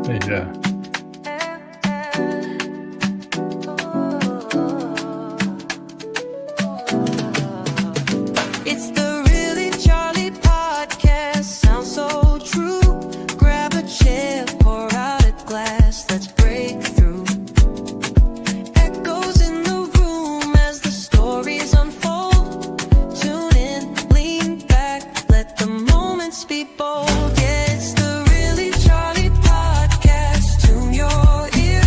Yeah. It's the Really Charlie podcast. Sounds so true. Grab a chair, pour out a glass. Let's break through. Echoes in the room as the stories unfold. Tune in, lean back, let the moments be bold. Yeah, it's the Really Charlie podcast. Tune your ear.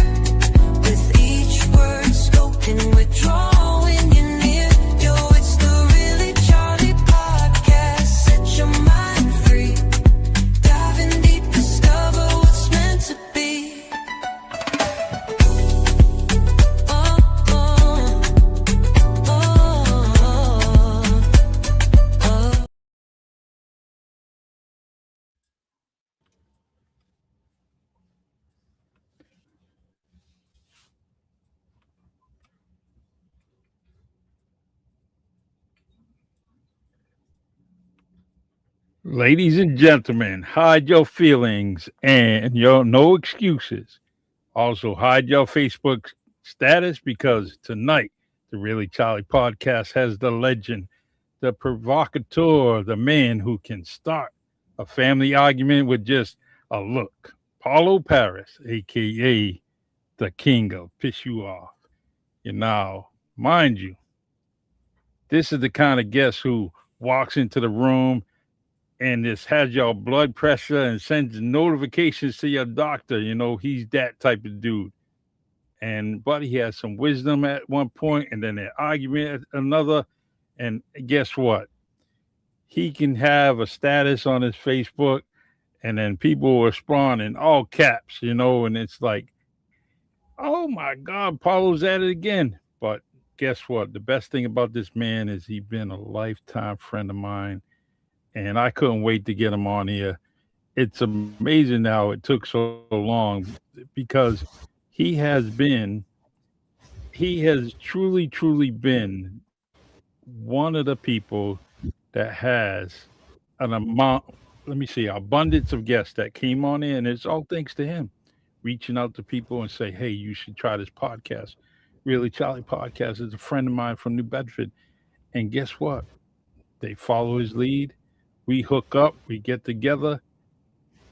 With each word spoken, we're drawing you near. Yo, it's the Really Charlie podcast. Set your mind free. Diving deep, discover what's meant to be. Oh, oh, oh, oh. Ladies and gentlemen, hide your feelings and your no excuses. Also, hide your Facebook status because tonight, the Really Charlie podcast has the legend, the provocateur, the man who can start a family argument with just a look. Paulo Paris, aka the king of piss you off. And now, mind you, this is the kind of guest who walks into the room and this has your blood pressure and sends notifications to your doctor. You know, he's that type of dude. And but he has some wisdom at one point and then an argument at another. And guess what? He can have a status on his Facebook and then people respond in all caps, you know, and it's like, oh my God, Paulo's at it again. But guess what? The best thing about this man is he's been a lifetime friend of mine, and I couldn't wait to get him on here. It's amazing now it took so long because he has been, he has truly been one of the people that has an amount, let me see, abundance of guests that came on in, and it's all thanks to him reaching out to people and say, hey, you should try this podcast. Really Charlie Podcast is a friend of mine from New Bedford. And guess what? They follow his lead. We hook up, we get together,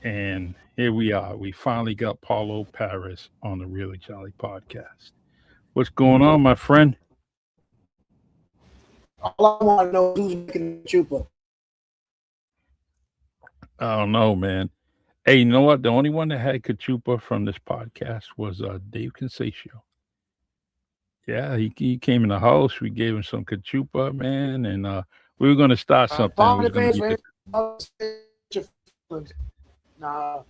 and here we are. We finally got Paulo Paris on the Really Charlie Podcast. What's going on, my friend? All I want to know is who's making the chupa. I don't know, man. Hey, you know what? The only one that had Kachupa from this podcast was Dave Consatio. Yeah, he came in the house. We gave him some Kachupa, man, and we were going to start something. We were gonna get Nah.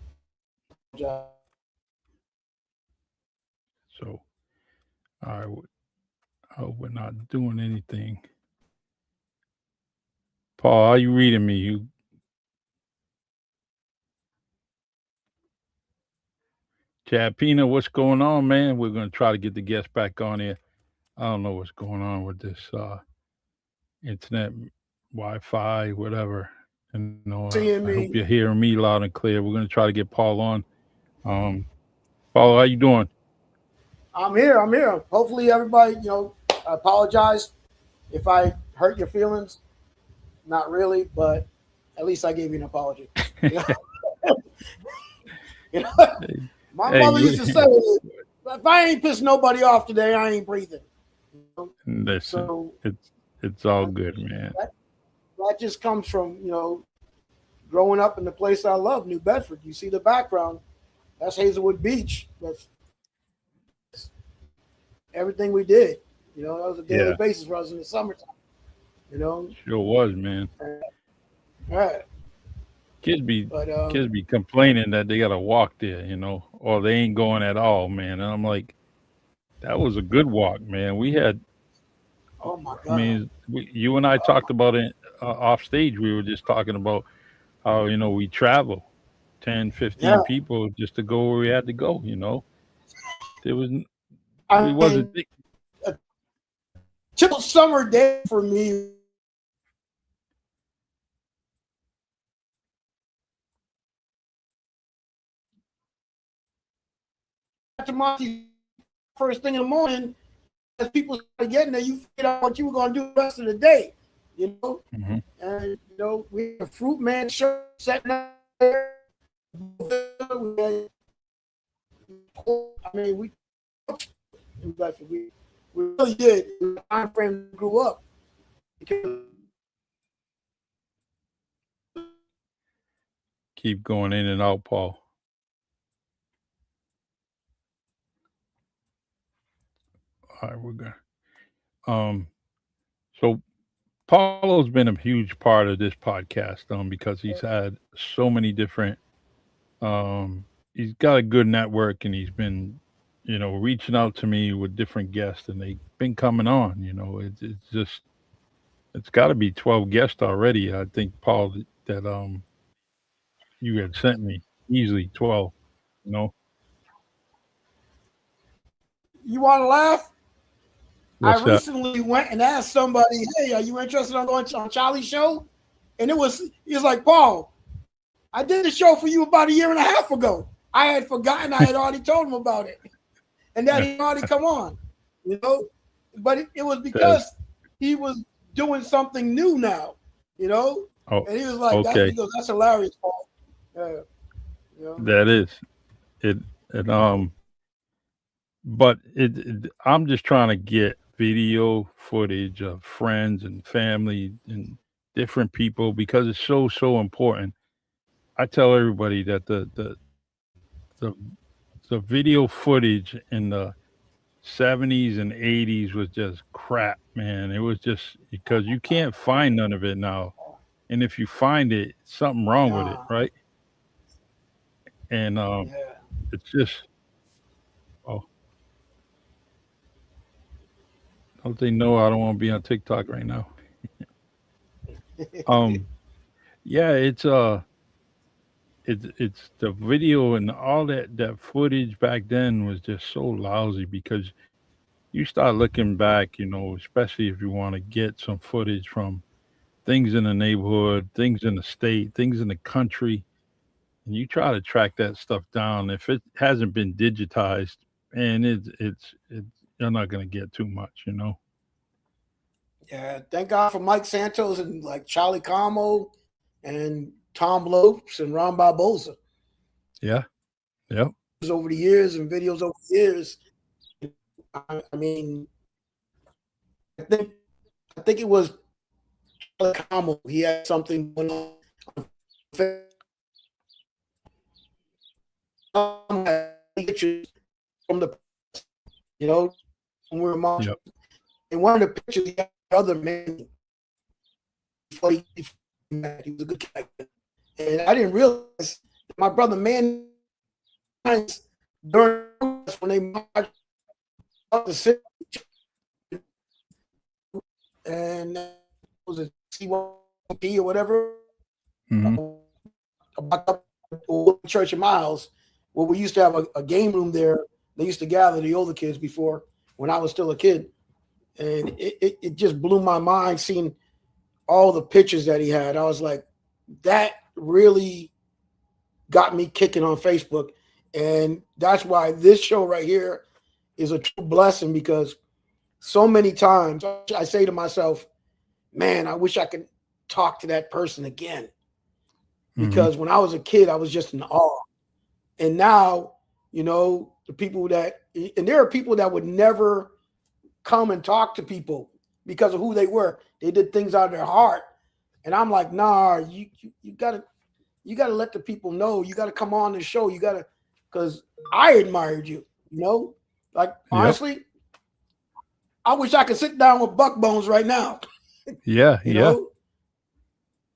so, all right. Oh, we're not doing anything. Paul, are you reading me? You Chad Pina, what's going on, man? We're going to try to get the guest back on here. I don't know what's going on with this internet, Wi-Fi, whatever. And I hope you're hearing me loud and clear. We're going to try to get Paul on. Paul, how you doing? I'm here. Hopefully everybody, I apologize if I hurt your feelings. Not really, but at least I gave you an apology. My mother used to say, if I ain't pissed nobody off today, I ain't breathing. Listen, so it's all good, man. That just comes from, growing up in the place I love, New Bedford. You see the background. That's Hazelwood Beach. That's everything we did. That was a daily basis for us in the summertime. Sure was, man. Right. Kids be complaining that they gotta walk there, or they ain't going at all, man. And I'm like, that was a good walk, man. We had, oh my God. I mean, you and I talked about it off stage. We were just talking about how we travel 10, 15 people just to go where we had to go. There was, it wasn't a typical summer day for me. to Monty first thing in the morning, as people started getting there, you figured out what you were going to do the rest of the day, you know. Mm-hmm. And you know, we had a Fruit Man show setting up there. I mean, we really did. The time frame grew up. Keep going in and out, Paul. All right, we're good. So Paulo's been a huge part of this podcast, because he's had so many different. He's got a good network, and he's been, reaching out to me with different guests, and they've been coming on. It's just, it's got to be 12 guests already. I think, Paul, that you had sent me easily 12. You know, You want to laugh? what's I that? recently went and asked somebody, "Hey, are you interested in going on Charlie's show?" And he was like, "Paul, I did a show for you about a year and a half ago. I had forgotten I had already told him about it, and that he already come on, you know." But it was because he was doing something new now, you know. Oh, And he was like, okay. he goes, "That's hilarious, Paul." You know? That is it. But I'm just trying to get video footage of friends and family and different people because it's so important. I tell everybody that the the video footage in the 70s and 80s was just crap, man. It was just because you can't find none of it now. And if you find it, something wrong with it, Nah, right? And yeah. it's just, oh, don't they know I don't want to be on TikTok right now? Um, yeah, it's the video and all that footage back then was just so lousy because you start looking back, especially if you want to get some footage from things in the neighborhood, things in the state, things in the country, and you try to track that stuff down. If it hasn't been digitized, and it's you're not gonna get too much. Yeah, thank God for Mike Santos and like Charlie Carmo and Tom Lopes and Ron Barboza. Yeah, yep. Over the years and videos over the years. I mean, I think it was Charlie Carmo. He had something going on. Pictures from the, when we were marching. Yep. In one of the pictures, he had other man. Before he was a good character. And I didn't realize that my brother Man during when they marched up the city, and was it C1P or whatever, about the church of my house, where we used to have a game room there. They used to gather the older kids before when I was still a kid. And it just blew my mind seeing all the pictures that he had. I was like, that really got me kicking on Facebook. And that's why this show right here is a true blessing, because so many times I say to myself, man, I wish I could talk to that person again. Because when I was a kid, I was just in awe. And now, the people and there are people that would never come and talk to people because of who they were. They did things out of their heart. And I'm like, nah, you gotta let the people know. You gotta come on the show. You gotta, because I admired you, like honestly, I wish I could sit down with Buck Bones right now. Yeah,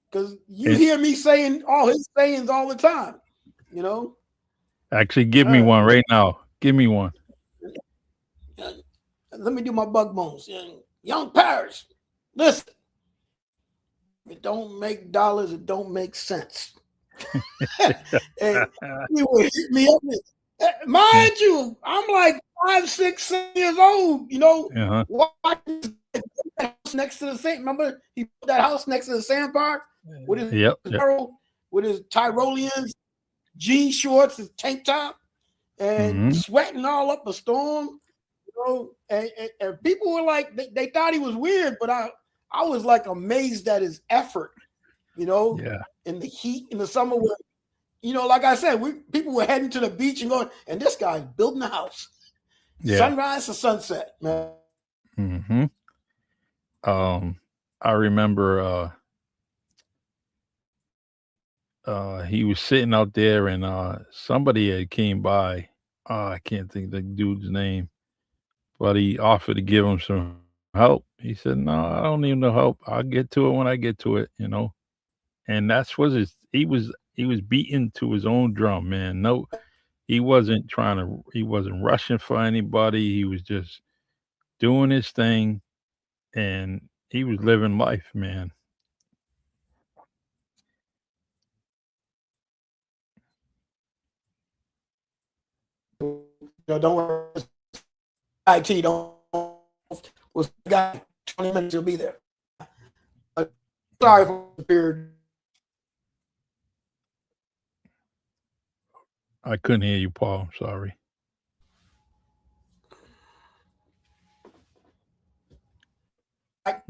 because you hear me saying all his sayings all the time, Actually, give me one right now. Give me one. Let me do my Buck Bones. Young Paris, listen. It don't make dollars. It don't make sense. And he would hit me up. Mind you, I'm like 5, 6, 7 years old. Watching the house next to the sand. Remember, he put that house next to the sand park with his with his Tyroleans, jean shorts, his tank top, and Mm-hmm. sweating all up a storm. And people were like, they thought he was weird, but I was like amazed at his effort, Yeah. in the heat in the summer. Like I said, people were heading to the beach and going, and this guy's building a house, Yeah. sunrise to sunset, man. Mm-hmm. I remember he was sitting out there and somebody had came by. I can't think of the dude's name, but he offered to give him some help. He said, "No, I don't need no help. I'll get to it when I get to it." And that's was his he was beating to his own drum, man. No, he wasn't rushing for anybody. He was just doing his thing and he was living life, man. Don't worry, IT don't. Was the guy 20 minutes? He'll be there. Sorry for the period. I couldn't hear you, Paul. I'm sorry.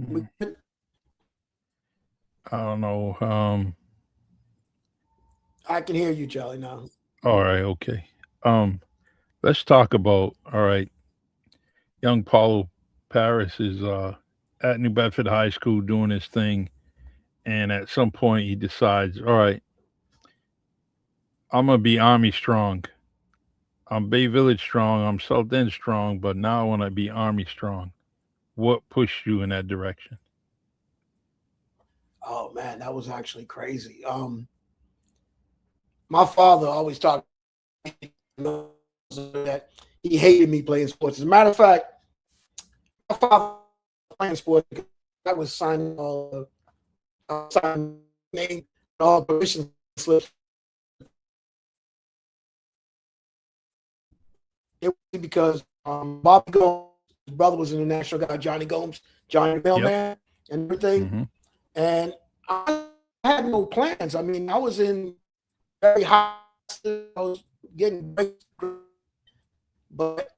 Mm. I don't know. I can hear you, Charlie. Now, All right, okay. Um, let's talk about all right. Young Paulo Paris is at New Bedford High School doing his thing, and at some point he decides, all right, I'm gonna be Army strong. I'm Bay Village strong. I'm South End strong, but now I want to be Army strong. What pushed you in that direction? oh man, that was actually crazy. My father always talked that he hated me playing sports. As a matter of fact, my father playing sports, I was signing all signing name all permission slips. It was because Bobby Gomes, his brother was an international guy, Johnny Gomes, Johnny the Yep. Mailman, and everything. Mm-hmm. And I had no plans. I mean, I was in very high. I was getting great, but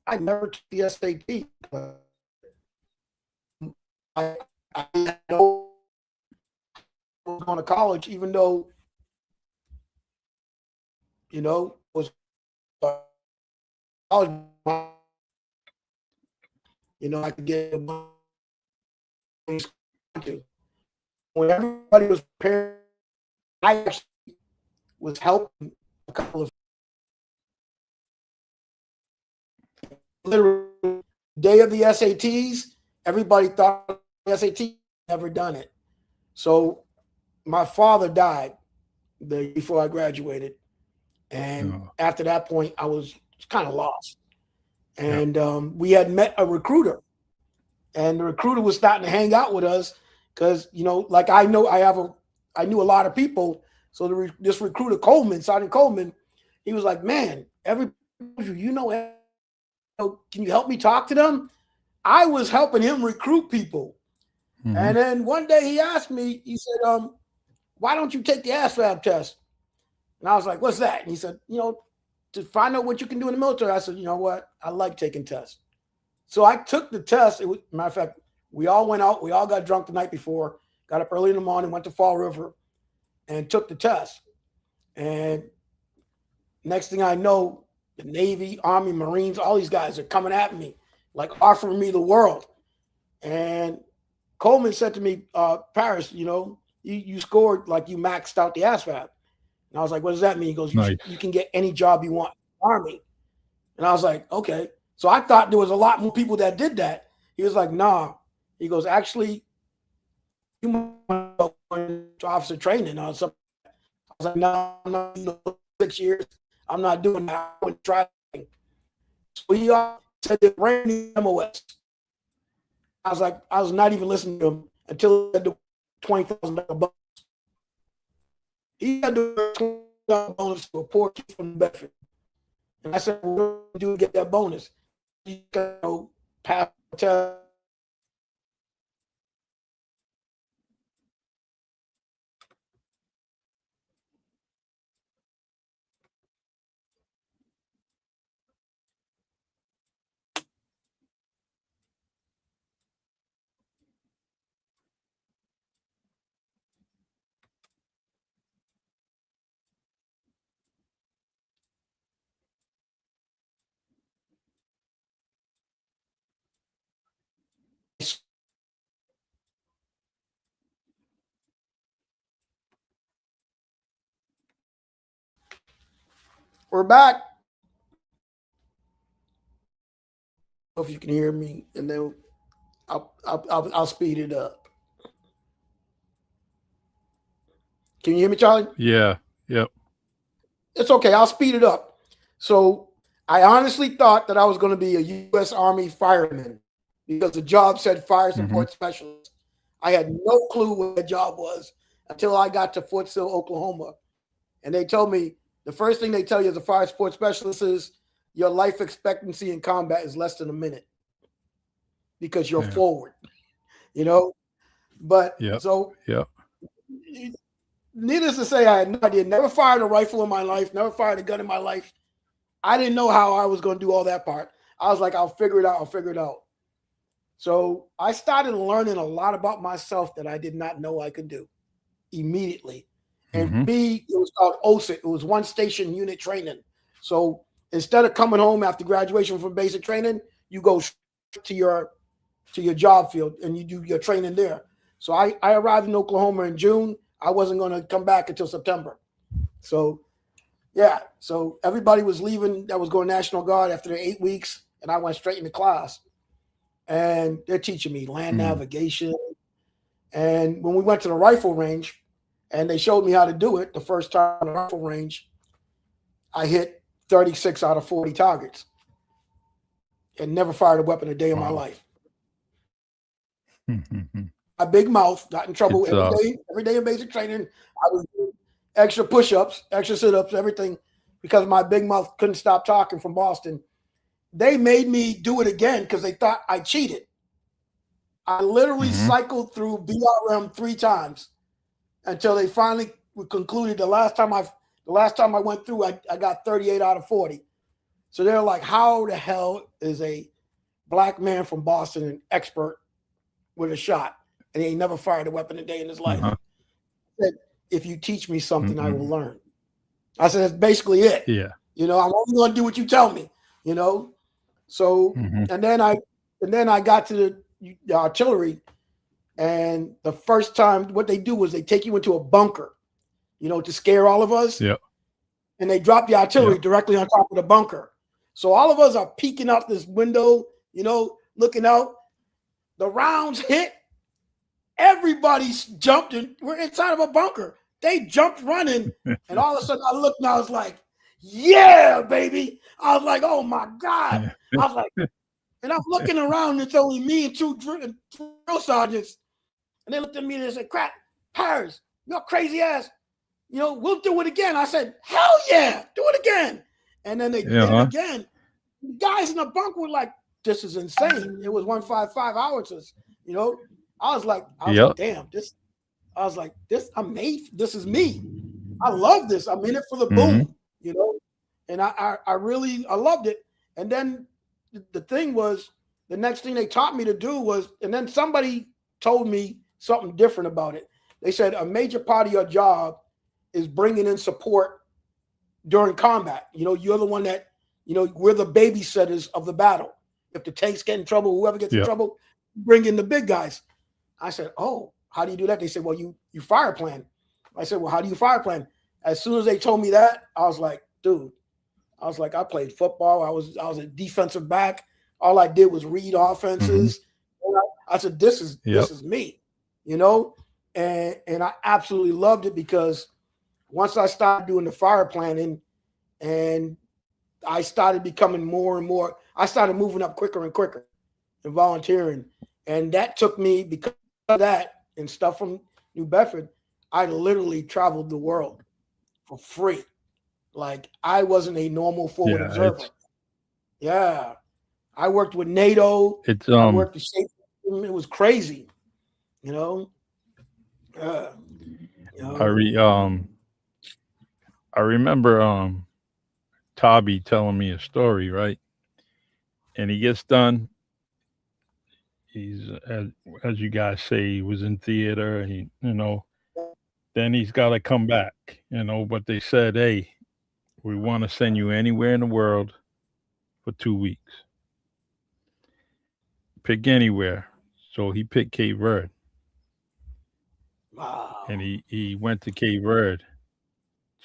I never took the SAT. I, I know I was going to college, even though was college. I could get when everybody was preparing. I actually was helping a couple of literally day of the SATs. Everybody thought the SAT never done it. So my father died before I graduated, and Oh, after that point, I was kind of lost. yep. And we had met a recruiter, and the recruiter was starting to hang out with us because like I knew a lot of people. So this recruiter Sergeant Coleman, he was like, "Man, can you help me talk to them?" I was helping him recruit people, Mm-hmm. and then one day he asked me, he said, "Why don't you take the ASVAB test?" And I was like, "What's that?" And he said, "To find out what you can do in the military." I said, "You know what? I like taking tests." So I took the test. Matter of fact, we all went out. We all got drunk the night before, got up early in the morning, went to Fall River, and took the test. And next thing I know, the Navy, Army, Marines, all these guys are coming at me, like offering me the world. And Coleman said to me, Paris, you scored, like you maxed out the ASVAB. And I was like, what does that mean? He goes, Nice. you can get any job you want in the Army. And I was like, okay. So I thought there was a lot more people that did that. He was like, nah. He goes, actually, you might go into officer training or something. I was like, no, I'm not doing 6 years. I'm not doing that. I went try. So he said the brand new MOS. I was like, I was not even listening to him until he had the $20,000 bonus. He had the $20,000 bonus for a poor kid from Bedford. And I said, what do you do to get that bonus? You pass the test. We're back. If you can hear me, and then I'll speed it up. Can you hear me, Charlie? Yeah. Yep. It's okay. I'll speed it up. So I honestly thought that I was going to be a U.S. Army fireman because the job said fire support specialist. I had no clue what the job was until I got to Fort Sill, Oklahoma. And they told me the first thing they tell you as a fire support specialist is your life expectancy in combat is less than a minute because you're forward, you know? But so needless to say, I had no idea. Never fired a rifle in my life, never fired a gun in my life. I didn't know how I was going to do all that part. I was like, I'll figure it out. So I started learning a lot about myself that I did not know I could do immediately. And B, it was called OSIT. It was one station unit training. So instead of coming home after graduation from basic training, you go to your job field and you do your training there. So I arrived in Oklahoma in June. I wasn't going to come back until September. So yeah, so everybody was leaving that was going National Guard after the 8 weeks, and I went straight into class. And they're teaching me land navigation. And when we went to the rifle range and they showed me how to do it, the first time on the rifle range, I hit 36 out of 40 targets and never fired a weapon a day in my life. A big mouth, got in trouble every day in basic training. I was doing extra push-ups, extra sit-ups, everything, because my big mouth couldn't stop talking from Boston. They made me do it again because they thought I cheated. I literally cycled through BRM 3 times until they finally concluded the last time I went through, I got 38 out of 40. So they're like, how the hell is a black man from Boston an expert with a shot? And he ain't never fired a weapon a day in his life. I said, if you teach me something, I will learn. I said, that's basically it. Yeah. You know, I'm only going to do what you tell me, you know? So, and then I got to the artillery, and the first time what they do was they take you into a bunker, you know, to scare all of us. Yeah. And they drop the artillery directly on top of the bunker. So all of us are peeking out this window, you know, looking out. The rounds hit. Everybody's jumped, and we're inside of a bunker. They jumped running, and all of a sudden I looked and I was like, yeah, baby. I was like, oh my God. I was like, and I'm looking around, and it's only me and two drill sergeants. And they looked at me and they said, crap, Paris, you're crazy ass. You know, we'll do it again. I said, hell yeah, do it again. And then they did it again. The guys in the bunker were like, this is insane. It was 155 hours, you know. I was like, damn, this is me. I love this. I'm in it for the boom, you know. And I really loved it. And then the thing was, the next thing they taught me to do was, and then somebody told me something different about it. They said a major part of your job is bringing in support during combat. You know, you're the one that, you know, we're the babysitters of the battle. If the tanks get in trouble, whoever gets in trouble, bring in the big guys. I said, oh, how do you do that? They said, well, you fire plan. I said, well, how do you fire plan? As soon as they told me that, I was like, dude, I played football. I was a defensive back. All I did was read offenses. I said, this is me, you know? And I absolutely loved it because once I started doing the fire planning and I started becoming more and more, I started moving up quicker and quicker and volunteering. And that took me, because of that and stuff from New Bedford, I literally traveled the world for free. Like, I wasn't a normal forward observer. Yeah. I worked with NATO. I worked with Shape. It was crazy, you know. I remember Tobby telling me a story, right? And he gets done. He's, as you guys say, he was in theater. He, you know, then he's got to come back, you know. But they said, hey, we want to send you anywhere in the world for 2 weeks. Pick anywhere. So he picked Cape Verde. Wow. And he went to Cape Verde.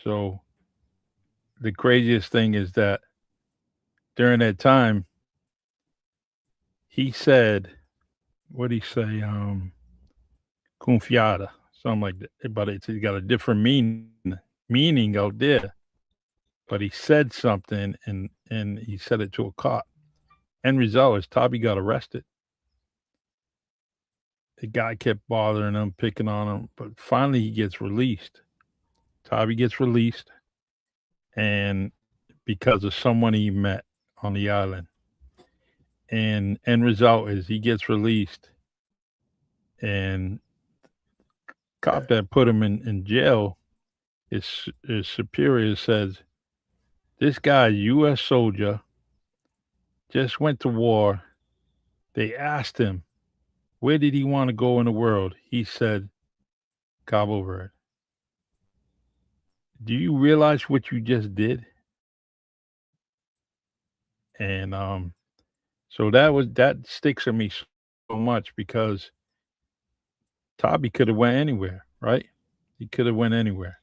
So the craziest thing is that during that time, he said, what did he say? Confiada, something like that. But it's got a different meaning out there. But he said something, and he said it to a cop. End result is Toby got arrested. The guy kept bothering him, picking on him, but finally he gets released. Toby gets released, and because of someone he met on the island. And end result is he gets released, and cop that put him in jail, his superior says, this guy, U.S. soldier, just went to war. They asked him, where did he want to go in the world? He said, Cabo Verde. Do you realize what you just did? And so that sticks with me so much because Toby could have went anywhere, right? He could have went anywhere.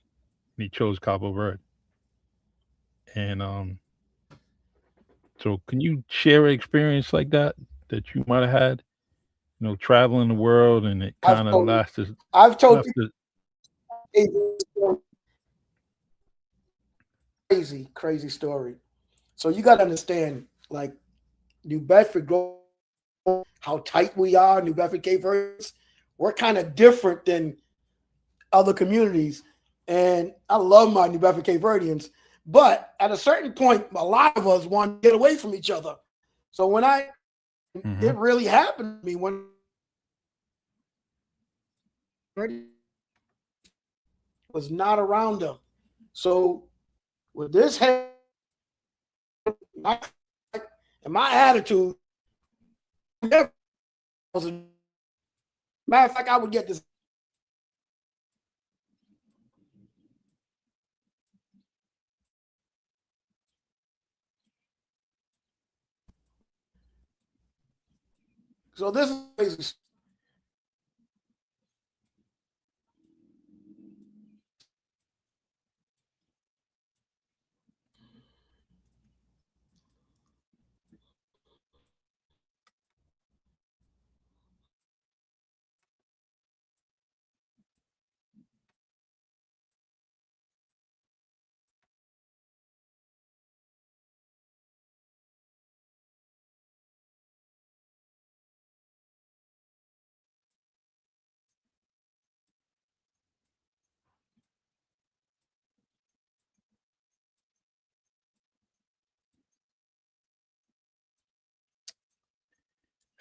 And he chose Cabo Verde. And so can you share an experience like that you might have had? Traveling the world and it I've kind of told lasted I've told left it. people crazy story. So you got to understand, like New Bedford, how tight we are, New Bedford, Cape Verdeans, we're kind of different than other communities. And I love my New Bedford, Cape Verdeans, but at a certain point, a lot of us want to get away from each other. So Hmm. it really happened to me when I was not around them. So with this head and my attitude, matter of fact, I would get this. So this is crazy.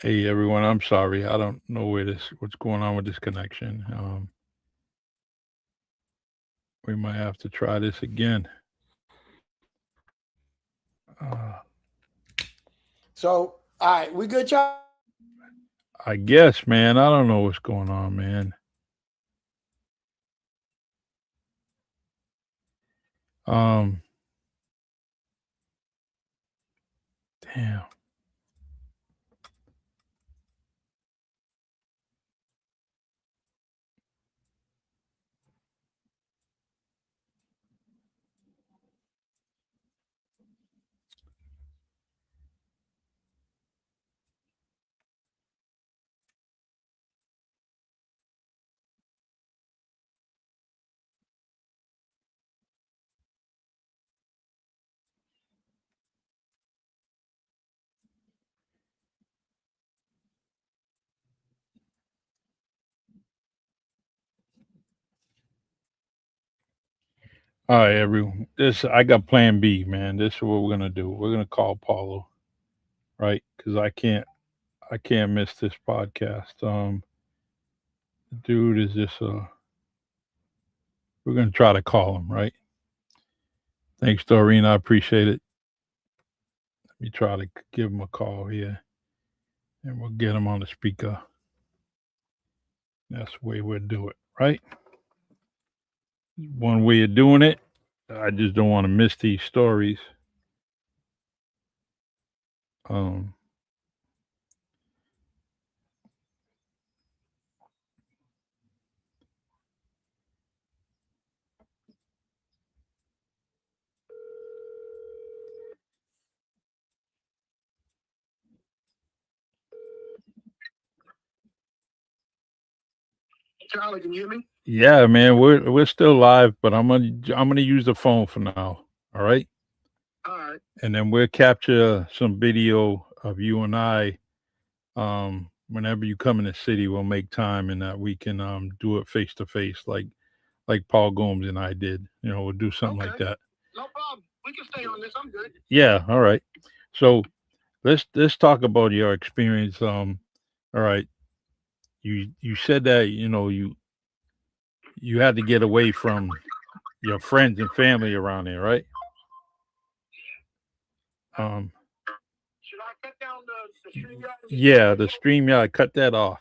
Hey everyone, I'm sorry. I don't know what's going on with this connection. We might have to try this again. Uh, So all right, we good, y'all? I guess, man. I don't know what's going on, man. Um, damn. All right, everyone. This I got Plan B, man. This is what we're gonna do. We're gonna call Paulo, right? Because I can't miss this podcast. Dude is just we're gonna try to call him, right? Thanks, Doreen. I appreciate it. Let me try to give him a call here, and we'll get him on the speaker. That's the way we'll do it, right? One way of doing it. I just don't want to miss these stories. Um, Charlie, can you hear me? Yeah, man, we're still live, but I'm gonna use the phone for now. All right, All right. and then we'll capture some video of you and I. Whenever you come in the city, we'll make time and that we can do it face to face, like Paul Gomes and I did. We'll do something like that. No problem. We can stay on this. I'm good. Yeah. All right. So let's talk about your experience. All right. You said that you had to get away from your friends and family around there, right? Should I cut down the StreamYard? Yeah, the StreamYard, cut that off.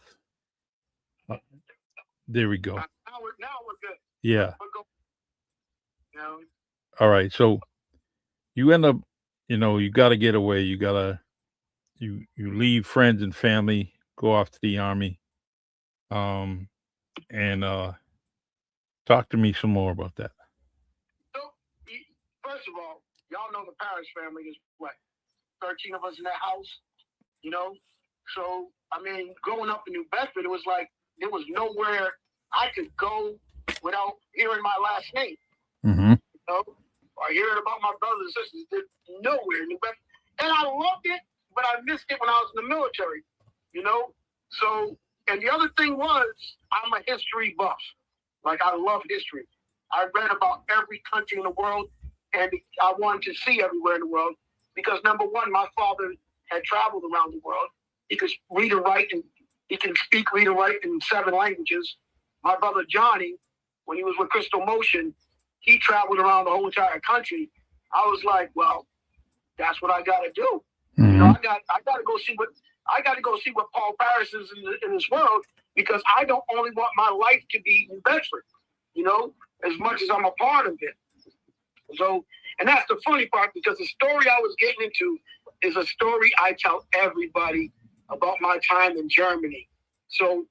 There we go. Now we're good. Yeah. We'll go. Now, All right. So you end up, you got to get away. You leave friends and family, go off to the army. And talk to me some more about that. so, first of all, y'all know the Paris family is what? 13 of us in that house, So, I mean, growing up in New Bedford, it was like there was nowhere I could go without hearing my last name, Mm-hmm. or hearing about my brothers and sisters. There's nowhere in New Bedford. And I loved it, but I missed it when I was in the military, So, and the other thing was, I'm a history buff. Like, I love history. I read about every country in the world, and I wanted to see everywhere in the world because, number one, my father had traveled around the world. He could read and write, and he can speak, read, and write in 7 languages. My brother Johnny, when he was with Crystal Motion, he traveled around the whole entire country. I was like, well, that's what I got to do. Mm-hmm. I got to go see what Paulo Paris is in this world, because I don't only want my life to be in Bedford, as much as I'm a part of it. So, and that's the funny part, because the story I was getting into is a story I tell everybody about my time in Germany. So,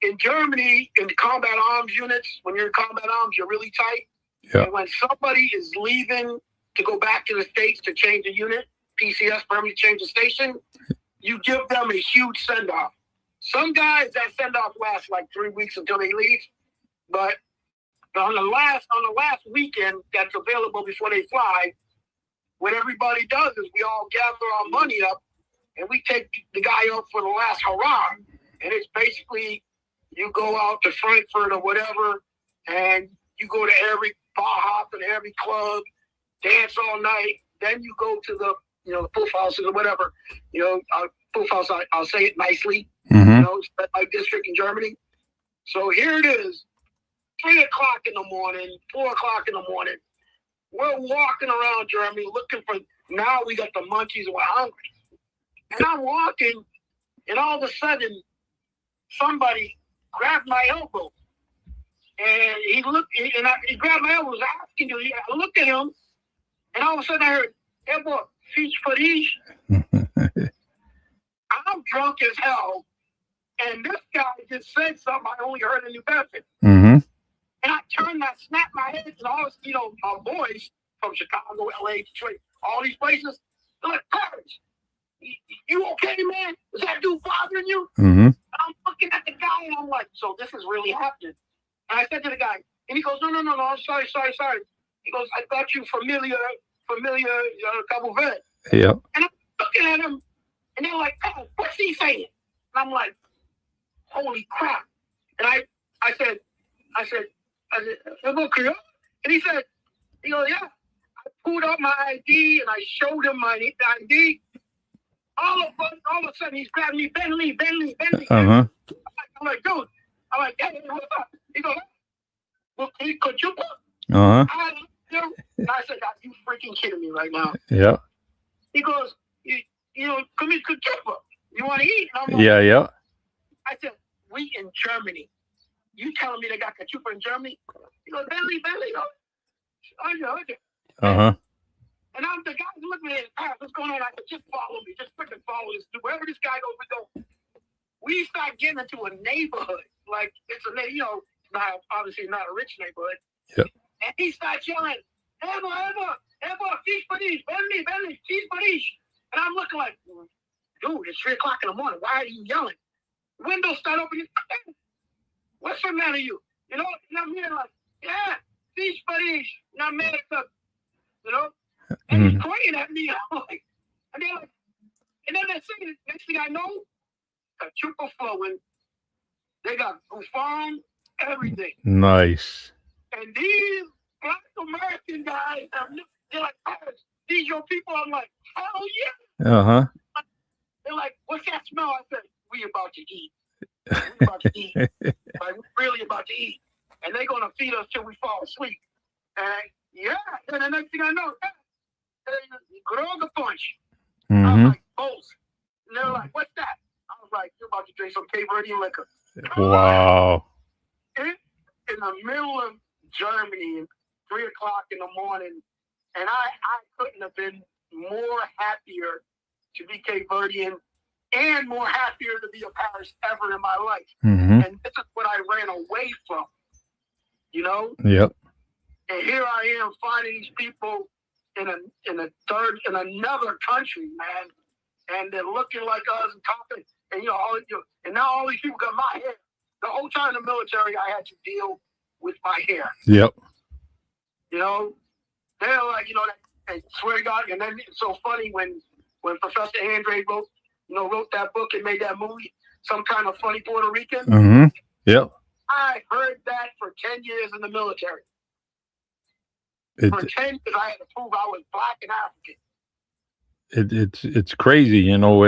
in Germany, in the combat arms units, when you're in combat arms, you're really tight. Yeah. And when somebody is leaving to go back to the States to change a unit, PCS, permanently change the station, you give them a huge send-off. Some guys, that send-off lasts like 3 weeks until they leave. But on the last weekend that's available before they fly, what everybody does is we all gather our money up and we take the guy out for the last hurrah. And it's basically, you go out to Frankfurt or whatever, and you go to every bar hop and every club, dance all night. Then you go to the Puff houses or whatever. Puff house, I'll say it nicely. Mm-hmm. My district in Germany. So here it is, 3 o'clock in the morning, 4 o'clock in the morning. We're walking around Germany looking for, now we got the monkeys and we're hungry. And I'm walking, and all of a sudden, somebody grabbed my elbow. And he grabbed my elbow, was asking you. I looked at him, and all of a sudden I heard, "Ever Fish Paris?" I'm drunk as hell, and this guy just said something I only heard in New Bedford. Mm-hmm. And I turned, I snapped my head, and all my boys from Chicago, LA, Detroit, all these places, they're like, "Paris, you okay, man? Is that dude bothering you?" Mm-hmm. I'm looking at the guy, and I'm like, so this is really happening. And I said to the guy, and he goes, no, I'm sorry. He goes, I got you familiar Cabo Verdean. Yeah. And I'm looking at him, and they're like, oh, what's he saying? And I'm like, holy crap. And I said, hello, Creole? And he goes, yeah. I pulled out my ID, and I showed him my ID. All of a sudden, he's grabbing me, Bentley. Uh-huh. I'm like, dude. I'm like, hey, what's up? He goes, well, could you? Uh-huh. And I said, are you freaking kidding me right now? Yeah. He goes, come here, Kachupa. You want to eat? And I'm like, Yeah. I said, we in Germany. You telling me they got Kachupa in Germany? He goes, Bentley. Okay. Uh-huh. And I'm the guys looking at it, what's going on? I said, just follow me. Just freaking follow this. Wherever this guy goes, we go. We start getting into a neighborhood. Like, it's obviously not a rich neighborhood. Yep. And he starts yelling, Ever, fish Paris, Bentley, fish Paris. And I'm looking like, dude, it's 3 o'clock in the morning. Why are you yelling? Windows start opening. what's the matter with you? You know, and I'm here like, yeah, fish Paris, not America. You know? And he's pointing at me. I'm like, and they're like, and then next thing I know, a triple flowing. They got Buffon, everything. Nice. And these Black American guys, they're like, oh, these your people? I'm like, hell yeah. Uh-huh. They're like, what's that smell? I said, we about to eat. We about to eat. Like, we're really about to eat. And they're going to feed us till we fall asleep. And yeah, and the next thing I know, grow the punch. I was like, both. And they're like, what's that? I was like, you're about to drink some Cabo Verdean liquor. Wow. In the middle of Germany, 3 o'clock in the morning, and I couldn't have been more happier to be Cape Verdean and more happier to be a Paris ever in my life. And this is what I ran away from, you know? Yep. And here I am finding these people in another country, man, and they're looking like us and talking, and and now all these people got my hair. The whole time in the military, I had to deal with my hair. Yep. You know, they're like, I swear to God, and then it's so funny when Professor Andre wrote that book and made that movie, Some Kind of Funny Puerto Rican. Yep. I heard that for 10 years in the military. For 10 years, I had to prove I was Black and African. It's crazy, you know.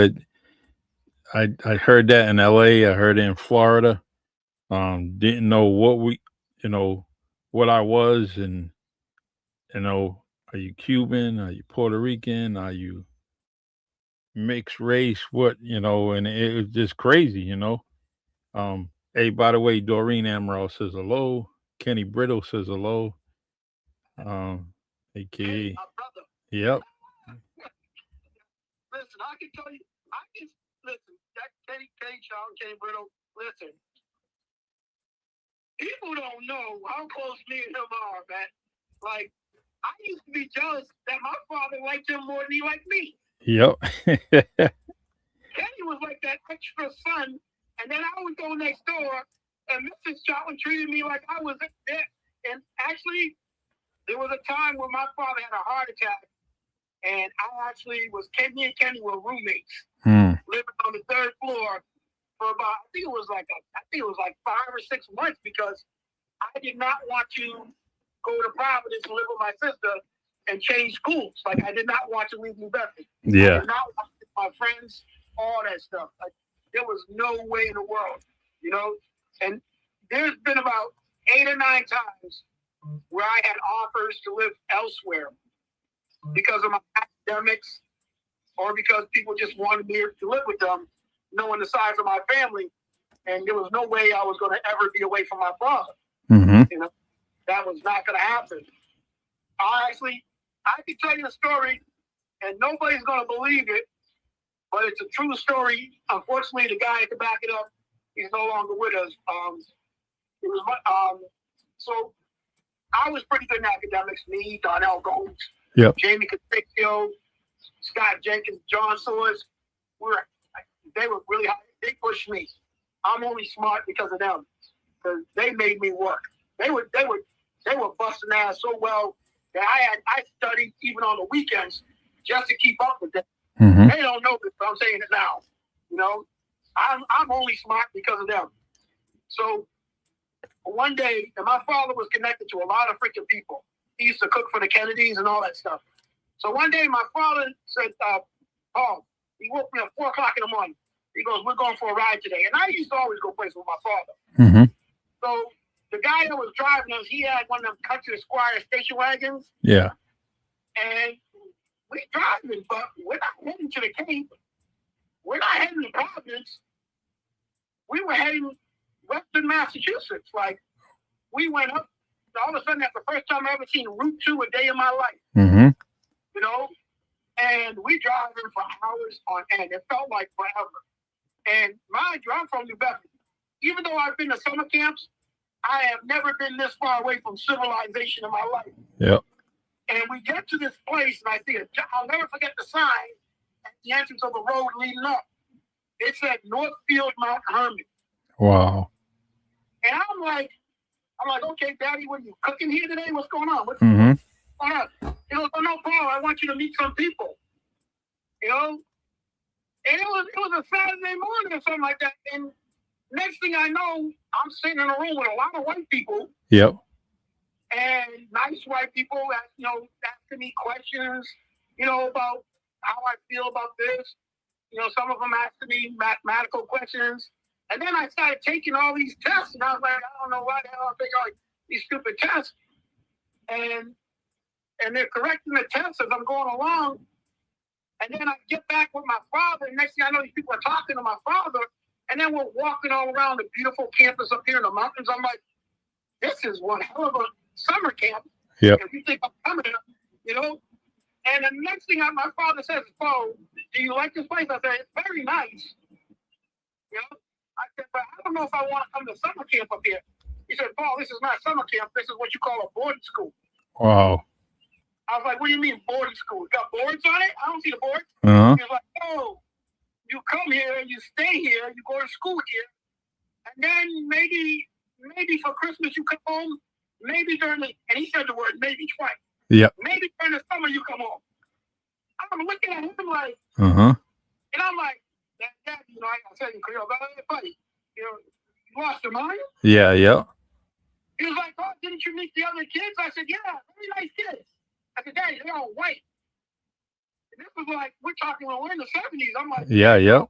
I heard that in LA. I heard it in Florida. Didn't know what I was, and are you Cuban? Are you Puerto Rican? Are you mixed race? What, and it was just crazy, Hey, by the way, Doreen Amaral says hello. Kenny Brittle says hello. AKA. Yep. Listen, I can tell you, listen, that Kenny Shaw and Kenny Brittle, listen. People don't know how close me and him are, man. Like, I used to be jealous that my father liked him more than he liked me. Yep. Kenny was like that extra son, and then I would go next door, and Mrs. Chatwin treated me like I was there. And actually, there was a time when my father had a heart attack, and me and Kenny were roommates, living on the 3rd floor for about, I think it was like 5 or 6 months, because I did not want to go to Providence and live with my sister and change schools. Like, I did not want to leave New Bedford. Yeah. I did not want to my friends, all that stuff. Like, there was no way in the world, And there's been about 8 or 9 times where I had offers to live elsewhere because of my academics, or because people just wanted me to live with them, knowing the size of my family, and there was no way I was going to ever be away from my father. That was not going to happen. I can tell you a story, and nobody's going to believe it, but it's a true story. Unfortunately, the guy to back it up, he's no longer with us. So I was pretty good in academics. Me, Donnell Gomes, Jamie Castillo, Scott Jenkins, John Sewers. They were really high. They pushed me. I'm only smart because of them, because they made me work. They were busting ass so well that I studied even on the weekends just to keep up with them. They don't know this, but I'm saying it now. I'm only smart because of them. So one day, and my father was connected to a lot of freaking people. He used to cook for the Kennedys and all that stuff. So one day, my father said, Paul, he woke me up 4 o'clock in the morning. He goes, we're going for a ride today. And I used to always go places with my father. So the guy that was driving us, he had one of them Country Squire station wagons. Yeah. And we're driving, but we're not heading to the Cape. We're not heading to Providence. We were heading Western Massachusetts. Like, we went up. All of a sudden, that's the first time I ever seen Route 2 a day in my life. And we driving for hours on end. It felt like forever. And mind you, I'm from New Bedford. Even though I've been to summer camps, I have never been this far away from civilization in my life. Yep. And we get to this place, and I see I'll never forget the sign at the entrance of the road leading up. It said Northfield Mount Hermon. Wow. And I'm like, okay, Daddy, what are you cooking here today? What's going on? What's going on? He goes, oh no, Paul, I want you to meet some people. You know? And it was a Saturday morning or something like that. And next thing I know, I'm sitting in a room with a lot of white people. Yep. And nice white people, asking me questions, about how I feel about this. Some of them asking me mathematical questions. And then I started taking all these tests, and I was like, I don't know why the hell I'm taking all these stupid tests. And they're correcting the tests as I'm going along. And then I get back with my father, and next thing I know, these people are talking to my father. And then we're walking all around the beautiful campus up here in the mountains. I'm like, this is one hell of a summer camp. Yep. If you think I'm coming, And the next thing my father says, Paul, do you like this place? I said, it's very nice. I said, but I don't know if I want to come to summer camp up here. He said, Paul, this is not summer camp. This is what you call a boarding school. Wow. I was like, what do you mean boarding school? It got boards on it? I don't see the boards. Uh-huh. He was like, oh, you come here, you stay here, you go to school here, and then maybe for Christmas you come home, maybe and he said the word maybe twice. Yeah. Maybe during the summer you come home. I'm looking at him like, and I'm like, Dad, I said in Creole, hey, buddy, you lost your mind? Yeah, yeah. He was like, oh, didn't you meet the other kids? I said, yeah, very nice kids. I said, Daddy, they're all white. And this was like, we're talking when we're in the 70s. I'm like, yeah. And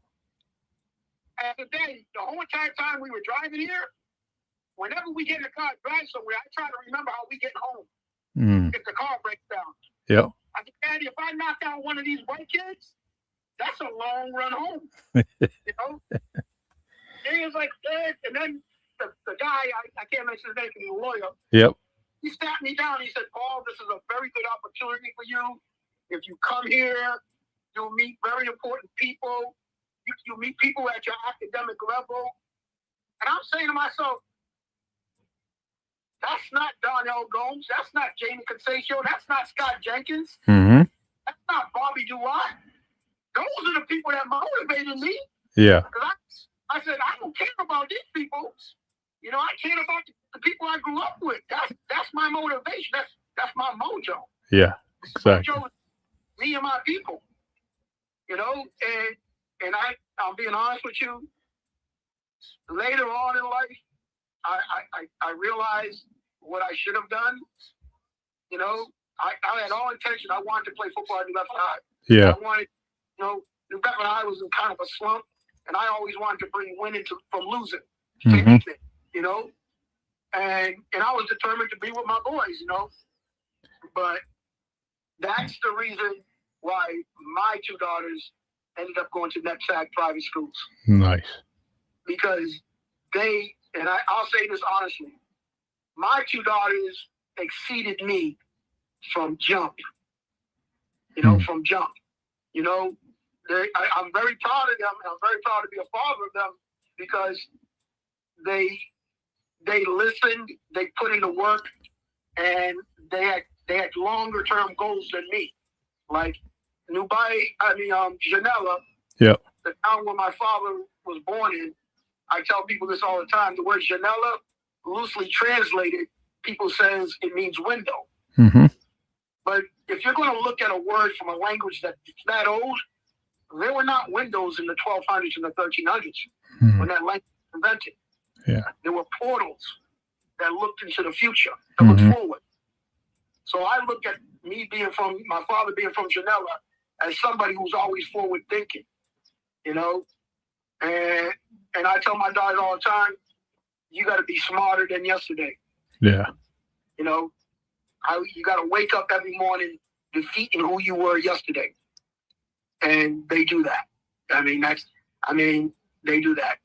I said, Daddy, the whole entire time we were driving here, whenever we get in the car and drive somewhere, I try to remember how we get home. If the car breaks down. Yeah. I said, Daddy, if I knock out one of these white kids, that's a long run home. And he was like, and then the guy, I can't mention his name because he's a lawyer. Yep. He sat me down. He said, Paul, this is a very good opportunity for you. If you come here, you'll meet very important people. You meet people at your academic level. And I'm saying to myself, that's not Darnell Gomes. That's not Jamie Concesio. That's not Scott Jenkins. That's not Bobby Duarte. Those are the people that motivated me. Yeah. I said, I don't care about these people. I care about the people I grew up with. That's my motivation. That's my mojo. Yeah, exactly. Mojo is me and my people. And I'm being honest with you. Later on in life, I realized what I should have done. I had all intention. I wanted to play football at New Bedford High. Yeah. I wanted, New Bedford High was in kind of a slump, and I always wanted to bring winning from losing to anything, And I was determined to be with my boys, But that's the reason why my two daughters ended up going to NEPSAC private schools. Nice. Because I'll say this honestly, my two daughters exceeded me from jump. From jump. I'm very proud of them, and I'm very proud to be a father of them because they listened, they put in the work, and they had longer term goals than me. Like Janella, the town where my father was born in. I tell people this all the time. The word Janella, loosely translated, people says it means window. But if you're going to look at a word from a language that's that old, there were not windows in the 1200s and the 1300s when that language was invented. Yeah. There were portals that looked into the future, that looked forward. So I look at my father being from Janella as somebody who's always forward thinking, And I tell my daughters all the time, you got to be smarter than yesterday. Yeah. You got to wake up every morning defeating who you were yesterday. And they do that. They do that.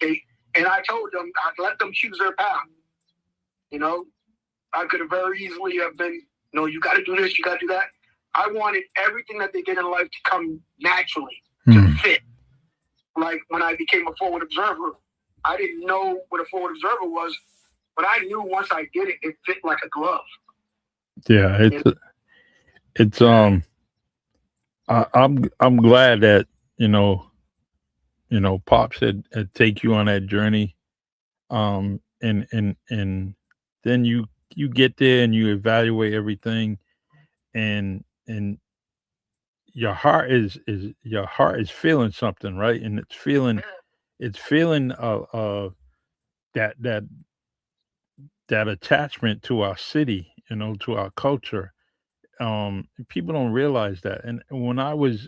And I told them, I'd let them choose their path. I could have very easily have been, you got to do this, you got to do that. I wanted everything that they did in life to come naturally, to fit. Like when I became a forward observer, I didn't know what a forward observer was, but I knew once I did it, it fit like a glove. Yeah, I'm glad that Pops had take you on that journey. and then you get there and you evaluate everything, and your heart is feeling something, right? And it's feeling that that attachment to our city, to our culture. People don't realize that. And when I was,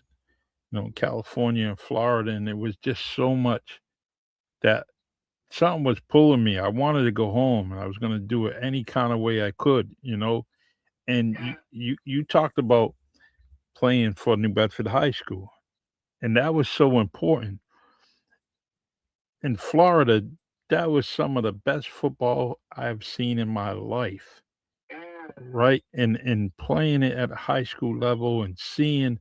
in California and Florida, and it was just so much that something was pulling me. I wanted to go home, and I was going to do it any kind of way I could. And you talked about playing for New Bedford High School, and that was so important. In Florida, that was some of the best football I've seen in my life, right? And playing it at a high school level and seeing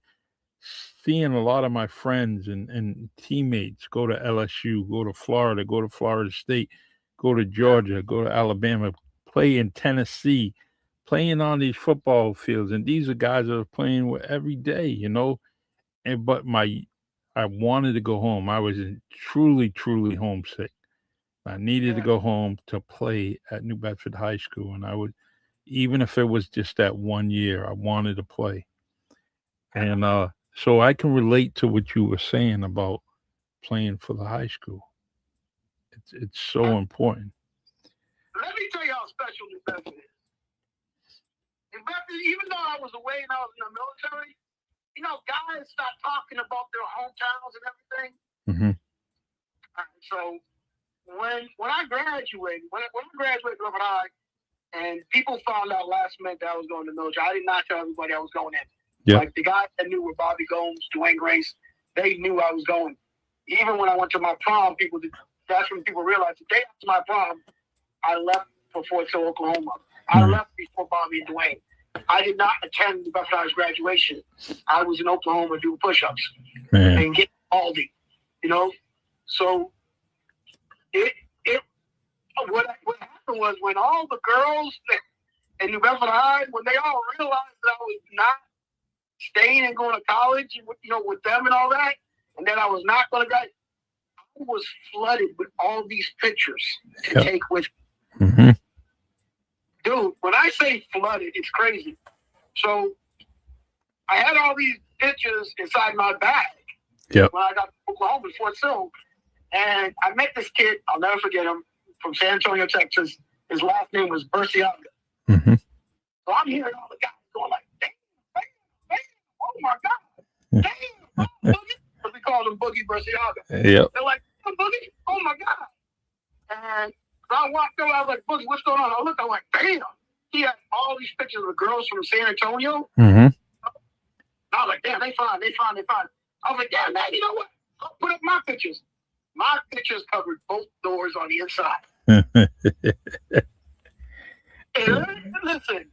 a lot of my friends and teammates go to LSU, go to Florida State, go to Georgia, go to Alabama, play in Tennessee, playing on these football fields. And these are guys that are playing with every day. And but I wanted to go home. I was truly, truly homesick. I needed to go home to play at New Bedford High School, and I would, even if it was just that 1 year, I wanted to play. And so I can relate to what you were saying about playing for the high school. It's so important. Let me tell you how special New Bedford is. New Bedford, even though I was away and I was in the military, guys start talking about their hometowns and everything. Mm-hmm. So when I graduated, when I graduated from High, and people found out last minute that I was going to the military, I did not tell everybody I was going in. Yeah. Like the guys that knew were Bobby Gomes, Dwayne Grace, they knew I was going. Even when I went to my prom, that's when people realized the day after my prom, I left for Fort Sill, Oklahoma. I left before Bobby and Dwayne. I did not attend the Bedford High's graduation. I was in Oklahoma doing push-ups and getting Aldi, So what happened was when all the girls in New Bedford High, when they all realized that I was not staying and going to college, with them and all that, and then I was not going to graduate, I was flooded with all these pictures to take with me. Mm-hmm. Dude, when I say flooded, it's crazy. So I had all these pictures inside my bag when I got to Oklahoma in Fort Sill. And I met this kid, I'll never forget him, from San Antonio, Texas. His last name was Berciaga. Mm-hmm. So I'm hearing all the guys going like, damn, oh my God, damn, Boogie. We called him Boogie Berciaga. Yep. They're like, oh, Boogie, oh my God. And I walked over, I was like, Boogie, what's going on? I looked, I'm like, damn. He had all these pictures of the girls from San Antonio. Mm-hmm. I was like, damn, they fine. I was like, damn, man, you know what? I'll put up my pictures. My pictures covered both doors on the inside. And listen,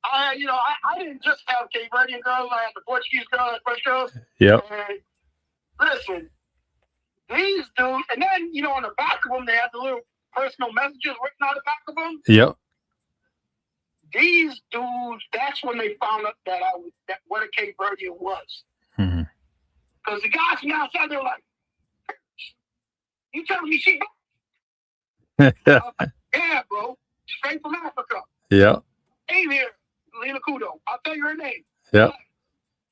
I didn't just have Cape Verdean girls. I had the Portuguese girls, the French girls. Yep. And listen, these dudes, and then, on the back of them, they had the little personal messages written on the back of them. Yep. These dudes, that's when they found out that what a Cape Verdean was. Mm-hmm. Because the guys from outside, they were like, you telling me she black? Like, yeah, bro. Straight from Africa. Yeah. Hey there, Lena Kudo. I'll tell you her name. Yeah. Like,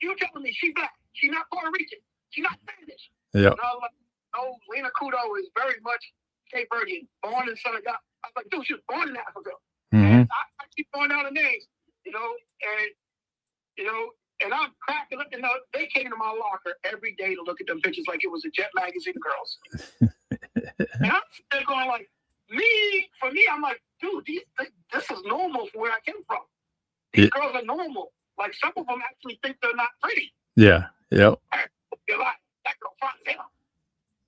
you telling me she black? She not Puerto Rican. She not Spanish. Yeah. And I was like, no, Lena Kudo is very much Cape Verdean, born in Senegal. I was like, dude, she was born in Africa. Mm-hmm. And I keep going down the names, and I'm cracking up. They came to my locker every day to look at them pictures like it was a Jet magazine girls. And I'm there going like, for me, I'm like, dude, this is normal from where I came from. These girls are normal. Like some of them actually think they're not pretty. Yeah. Yep. You're like, that girl fine as hell.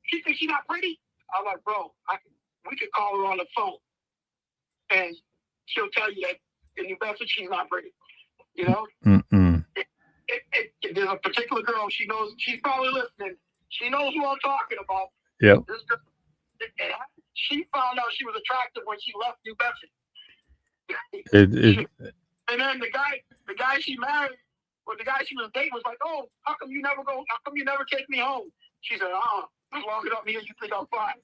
She thinks she's not pretty? I'm like, bro, we could call her on the phone. And she'll tell you that in New Bedford, she's not pretty. Mm-mm. There's a particular girl, she knows, she's probably listening. She knows who I'm talking about. Yep. This girl, she found out she was attractive when she left New Bedford. And then the guy she married, or the guy she was dating was like, oh, how come you never take me home? She said, I'm long enough here, you think I'm fine.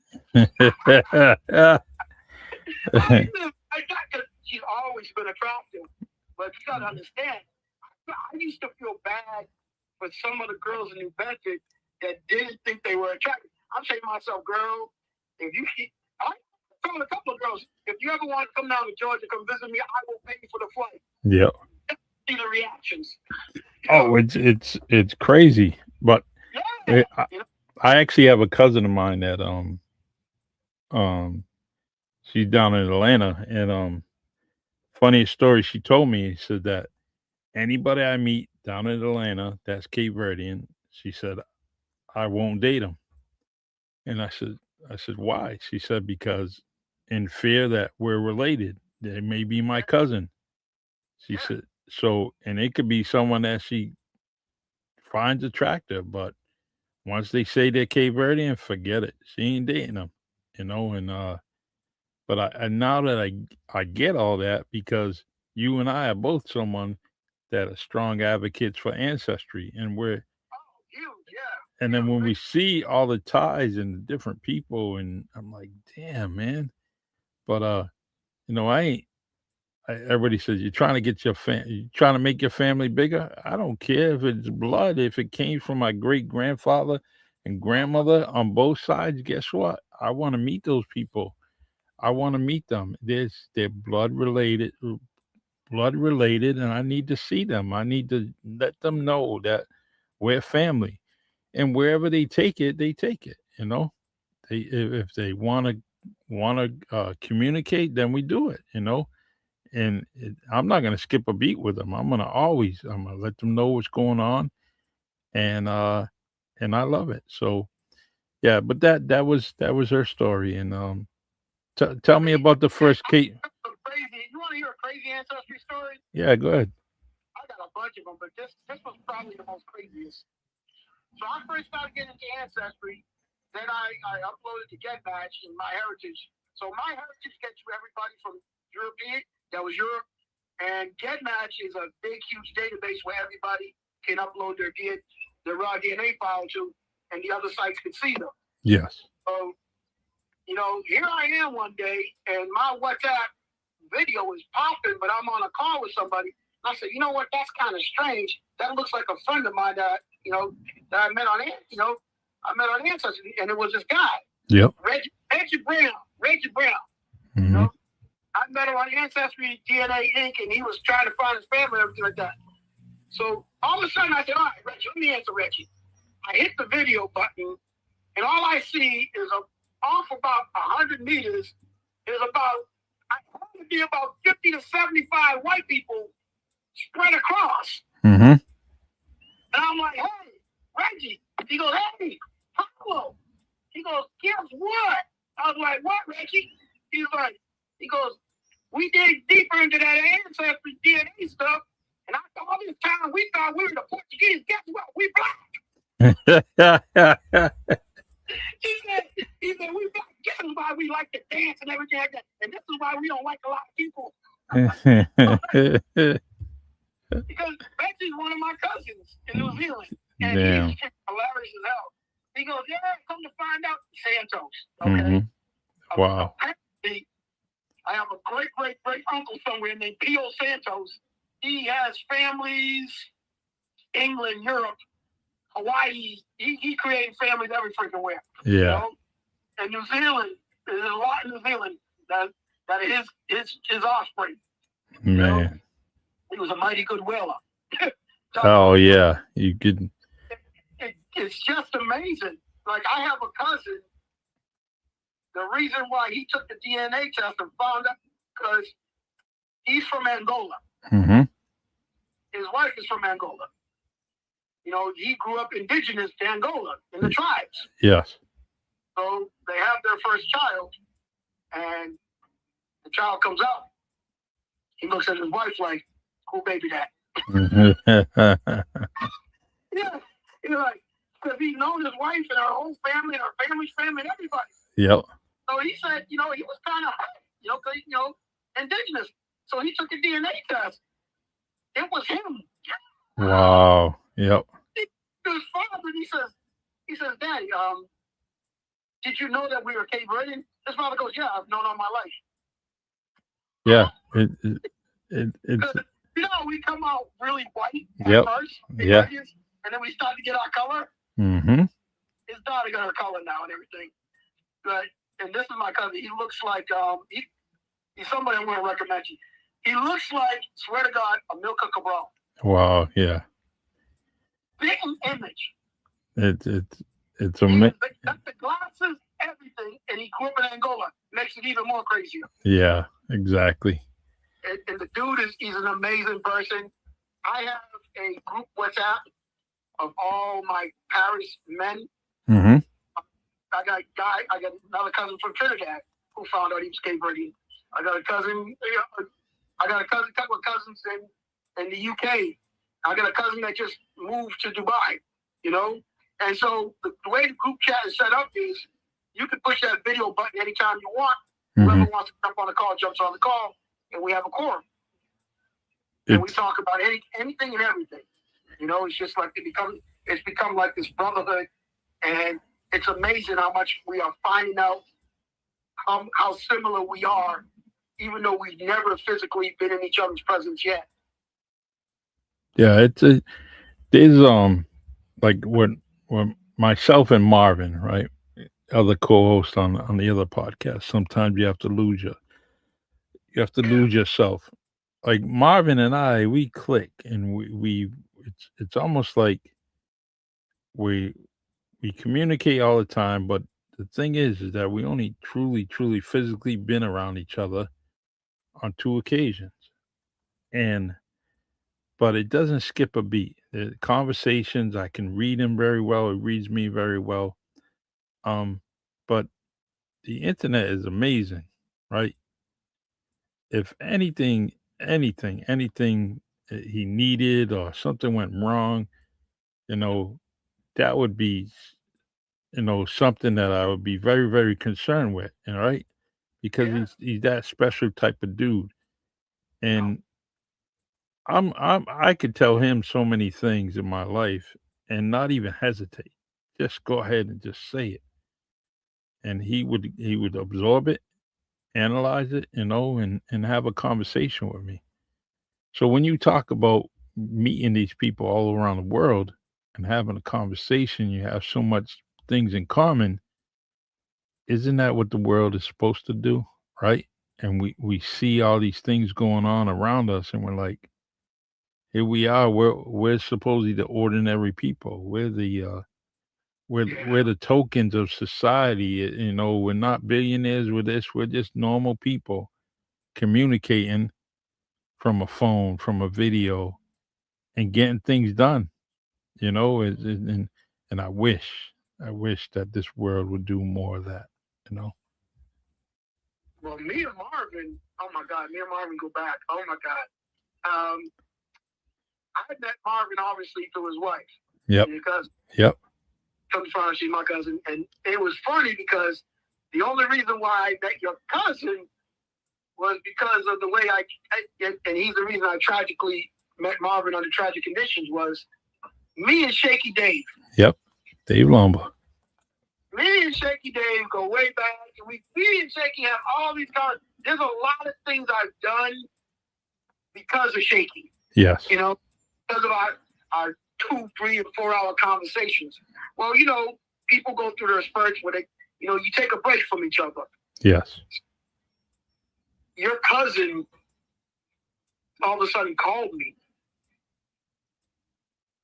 She's always been attractive, but you gotta understand. I used to feel bad for some of the girls in New Bedford that didn't think they were attractive. I'm saying to myself, girl, if you keep, I told a couple of girls, if you ever want to come down to Georgia, come visit me, I will pay for the flight. Yeah. See the reactions. Oh, it's crazy, but Yeah. I actually have a cousin of mine that um she's down in Atlanta, and funniest story she told me, said that anybody I meet down in Atlanta that's Cape Verdean, she said I won't date them. And I said why? She said because in fear that we're related, they may be my cousin. She said so, and it could be someone that she finds attractive, but once they say they're Cape Verdean, forget it. She ain't dating them, and but I now that I get all that because you and I are both someone that are strong advocates for ancestry, and we're and then when we see all the ties and the different people, and I'm like, damn, man. But I ain't. Everybody says you're trying to get you're trying to make your family bigger. I don't care if it's blood. If it came from my great grandfather and grandmother on both sides, guess what? I want to meet those people. I want to meet them. They're blood related, and I need to see them. I need to let them know that we're family, and wherever they take it, they take it. They if they want to communicate, then we do it. And I'm not gonna skip a beat with them. I'm gonna let them know what's going on, and I love it. So yeah, but that was her story, and tell me about the first Kate. Crazy. You want to hear a crazy ancestry story? Yeah, go ahead. I got a bunch of them, but this was probably the most craziest. So I first started getting into ancestry. Then I uploaded to GetMatch and MyHeritage. So MyHeritage gets you everybody from European, that was Europe, and GetMatch is a big, huge database where everybody can upload their raw DNA file to, and the other sites can see them. Yes. So, here I am one day, and my WhatsApp video is popping, but I'm on a call with somebody. And I said, you know what? That's kind of strange. That looks like a friend of mine that I met on Ancestry, and it was this guy. Yep. Reggie Brown. Mm-hmm. I met him on Ancestry DNA Inc., and he was trying to find his family and everything like that. So all of a sudden, I said, all right, Reggie, let me answer Reggie. I hit the video button, and all I see is off about 100 meters is about 50 to 75 white people spread across. Mm-hmm. And I'm like, hey, Reggie. He goes, hey, Paulo. He goes, guess what? I was like, what, Reggie? He goes, we dig deeper into that ancestry DNA stuff, and all this time we thought we were the Portuguese. Guess what? We black. He said, we black. This is why we like to dance and everything like that. And this is why we don't like a lot of people. Because Reggie's one of my cousins in New Zealand. And he's hilarious as hell. He goes, yeah, come to find out, Santos. Okay. Mm-hmm. Wow. I have a great uncle somewhere named P.O. Santos. He has families, England, Europe, Hawaii. He created families every freaking where. Yeah. And New Zealand, there's a lot in New Zealand that is his offspring. Man. He was a mighty good whaler. Oh yeah. You could. It's just amazing. Like, I have a cousin. The reason why he took the DNA test and found out, because he's from Angola. Mm-hmm. His wife is from Angola. He grew up indigenous to Angola in the tribes. Yes. So they have their first child, and the child comes out. He looks at his wife like, "Who baby that?" Yeah, he's like, because he's known his wife and her whole family and her family's family and everybody. Yep. So he said, he was kind of hurt, because, indigenous. So he took a DNA test. It was him. Wow. Yep. His father, he says, Daddy, did you know that we were Cape Verdean? His father goes, yeah, I've known all my life. Yeah. It's You know, we come out really white at Yep. first, Yeah. and then we start to get our color. Mm-hmm. His daughter got her color now and everything. But and this is my cousin. He looks like he's somebody I'm going to recommend you. He looks like, swear to God, a Milka Cabral. Wow. Yeah. Big image. It's He got the glasses, everything, and he grew up in Angola. Makes it even more crazier. Yeah. Exactly. And the dude he's an amazing person. I have a group WhatsApp of all my Paris men. Mm-hmm. I got another cousin from Trinidad who found out he was Cabo Verdean. I got a cousin. Couple of cousins in the UK. I got a cousin that just moved to Dubai. You know, and so the way the group chat is set up is you can push that video button anytime you want. Mm-hmm. Whoever wants to jump on the call jumps on the call, and we have a quorum. And we talk about anything and everything. You know, it's just like it's become like this brotherhood, and it's amazing how much we are finding out how similar we are, even though we've never physically been in each other's presence yet. Yeah, there's like when myself and Marvin, right, other co-host on the other podcast. Sometimes you have to lose yourself. Like Marvin and I, we click, and we it's almost like we communicate all the time, but the thing is that we only truly physically been around each other on 2 occasions, and but it doesn't skip a beat. The conversations, I can read him very well. He reads me very well. Um, but the internet is amazing, right? If anything he needed or something went wrong, you know, that would be, something that I would be very concerned with, right? Because Yeah. he's that special type of dude, and I could tell him so many things in my life and not even hesitate. Just go ahead and just say it. And he would absorb it, analyze it, and have a conversation with me. So when you talk about meeting these people all around the world and having a conversation, you have so much things in common. Isn't that what the world is supposed to do? Right? And we see all these things going on around us, and we're like, here we are. We're supposedly the ordinary people. We're the tokens of society. We're not billionaires with this. We're just normal people communicating from a phone, from a video, and getting things done. And I wish that this world would do more of that. You know. Well, me and Marvin, oh my God, me and Marvin go back. Oh my God. I met Marvin obviously through his wife. Yep. Because Yep. Come to find out she's my cousin, and it was funny because the only reason why I met your cousin was because of the way and he's the reason I tragically met Marvin under tragic conditions was me and Shaky Dave. Yep. Dave Lumber. Me and Shaky Dave go way back. And me and Shaky have all these cars. There's a lot of things I've done because of Shaky. Yes. Because of our 2, 3, and 4 hour conversations. Well, people go through their spurts where they, you take a break from each other. Yes. Your cousin all of a sudden called me.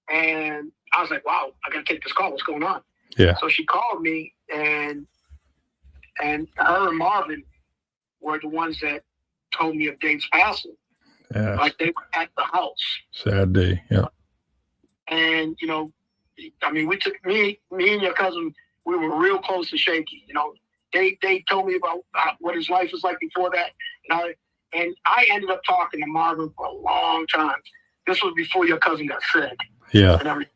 And I was like, wow, I got to take this call. What's going on? Yeah. So she called me, and her and Marvin were the ones that told me of Dave's passing. Yeah. Like they were at the house. Sad day. Yeah. And, we took me and your cousin, we were real close to Shaky. They told me about what his life was like before that. And I ended up talking to Marvin for a long time. This was before your cousin got sick. Yeah. And everything.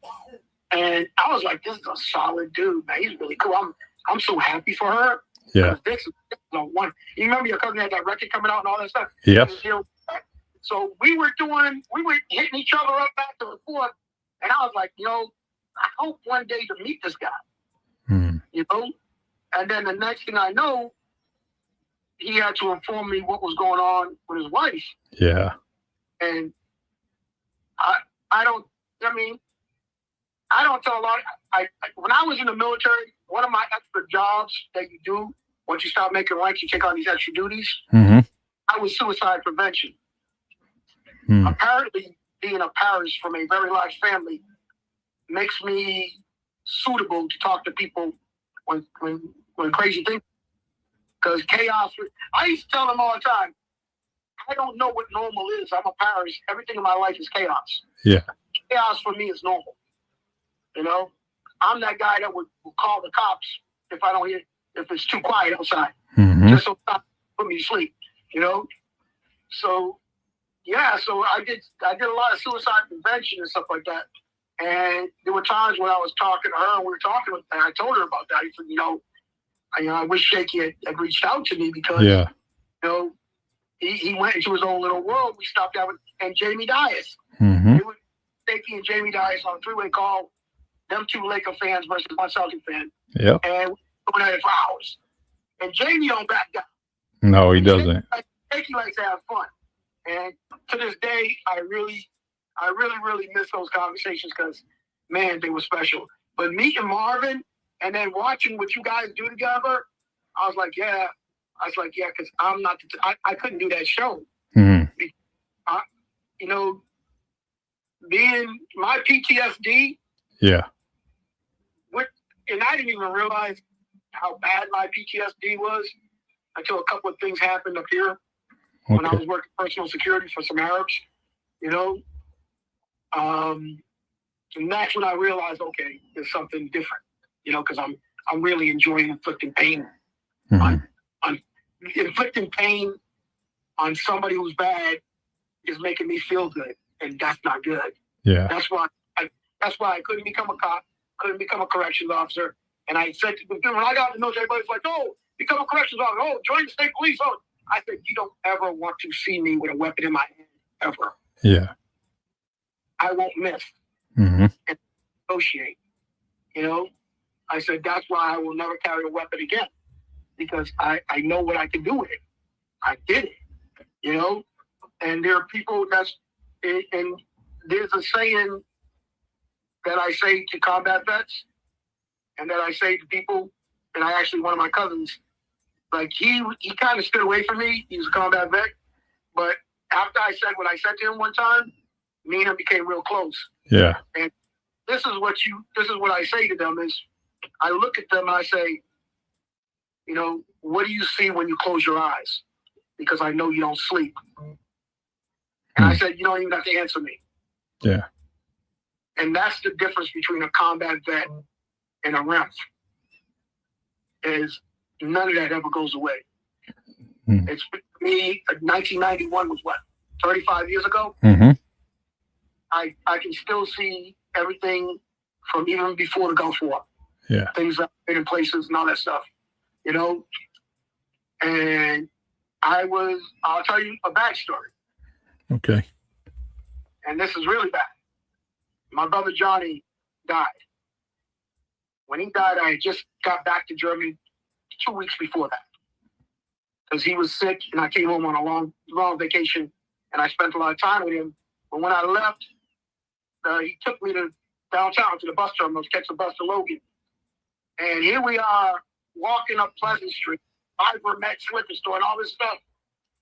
And I was like, this is a solid dude, man. He's really cool. I'm so happy for her. Yeah. This is the one. You remember your cousin had that record coming out and all that stuff? Yes. So we were hitting each other up back and forth. And I was like, I hope one day to meet this guy. Hmm. And then the next thing I know, he had to inform me what was going on with his wife. Yeah. And I don't tell a lot. When I was in the military, one of my extra jobs that you do once you start making ranks, you take on these extra duties. Mm-hmm. I was suicide prevention. Mm. Apparently, being a Paris from a very large family makes me suitable to talk to people when crazy things. Because chaos. I used to tell them all the time, I don't know what normal is. I'm a Paris. Everything in my life is chaos. Yeah. Chaos for me is normal. You know, I'm that guy that would call the cops if it's too quiet outside, just so stop put me to sleep. You know, so yeah, so I did a lot of suicide prevention and stuff like that. And there were times when I was talking to her and we were talking, and I told her about that. I said, I wish Shaky had reached out to me because, he went into his own little world. We stopped out and Jamie Dias. Mm-hmm. It was Shaky and Jamie Dias on a three-way call. Them two Laker fans versus one Celtic fan. Yep. And we were going at it for hours. And Jamie don't back down. No, he doesn't. Shaky likes to have fun. And to this day, I really miss those conversations because, man, they were special. But meeting Marvin and then watching what you guys do together, I was like, yeah, because I'm not, I couldn't do that show. Mm-hmm. Being my PTSD. Yeah. And I didn't even realize how bad my PTSD was until a couple of things happened up here when I was working personal security for some Arabs, and that's when I realized, okay, there's something different, because I'm really enjoying inflicting pain on inflicting pain on somebody who's bad is making me feel good, and that's not good. Yeah, that's why I couldn't become a cop, couldn't become a corrections officer. And I said to them, when I got to know everybody's like, oh, become a corrections officer, oh, join the state police. Oh, I said, you don't ever want to see me with a weapon in my hand, ever. Yeah. I won't miss and negotiate. I said, that's why I will never carry a weapon again, because I know what I can do with it. I did it, and there are people and there's a saying that I say to combat vets and that I say to people, and one of my cousins, like he kind of stood away from me. He was a combat vet, but after I said what I said to him one time, me and him became real close. Yeah. And this is what I say to them is, I look at them and I say, what do you see when you close your eyes? Because I know you don't sleep. And I said, you don't even have to answer me. Yeah. And that's the difference between a combat vet and a ref, is none of that ever goes away. It's me, 1991 was what, 35 years ago? Mm-hmm. I can still see everything from even before the Gulf War. Yeah. Things that made in places and all that stuff, And I'll tell you a bad story. Okay. And this is really bad. My brother Johnny died. When he died, I had just got back to Germany 2 weeks before that, because he was sick, and I came home on a long vacation, and I spent a lot of time with him. But when I left, he took me to downtown to the bus terminal to catch the bus to Logan. And here we are walking up Pleasant Street, Ivor Met liquor store, and all this stuff.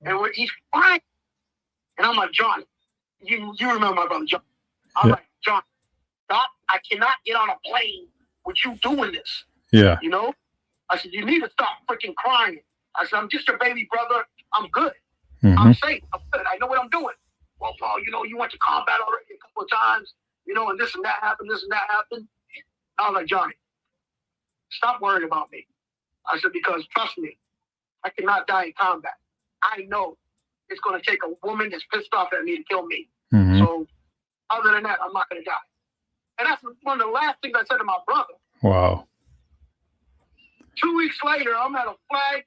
And he's fine. And I'm like, John, you remember my brother John? I'm like, John, stop. I cannot get on a plane with you doing this. Yeah. I said, you need to stop freaking crying. I said, I'm just your baby brother. I'm good. Mm-hmm. I'm safe. I'm good. I know what I'm doing. Well, Paul, you went to combat already a couple of times, and this and that happened, I was like, Johnny, stop worrying about me. I said, because trust me, I cannot die in combat. I know it's going to take a woman that's pissed off at me to kill me. Mm-hmm. So other than that, I'm not going to die. And that's one of the last things I said to my brother. Wow. 2 weeks later, I'm at a flag.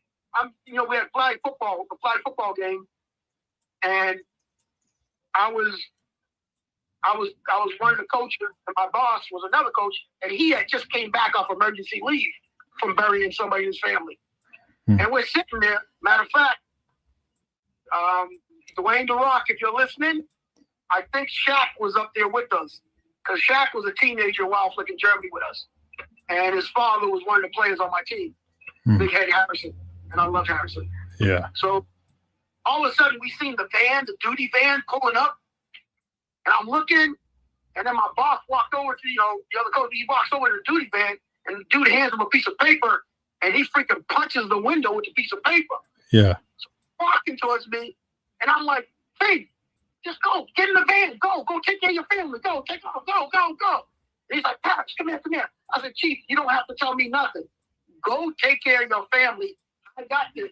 We had a flag football game, and I was one of the coaches, and my boss was another coach, and he had just came back off emergency leave from burying somebody in his family. And we're sitting there, Matter of fact, Dwayne The Rock, if you're listening, I think Shaq was up there with us because Shaq was a teenager while flicking Germany with us. And his father was one of the players on my team, Big Head Harrison. And I love Harrison. Yeah. So all of a sudden, we seen the van, the duty van pulling up. And I'm looking, and then my boss walked over to, the other coach. He walks over to the duty van, and the dude hands him a piece of paper, and he freaking punches the window with a piece of paper. Yeah. So walking towards me, and I'm like, hey, just go, get in the van, go take care of your family, go, take off, go. And he's like, Paris, come here. I said, Chief, you don't have to tell me nothing. Go take care of your family. I got this.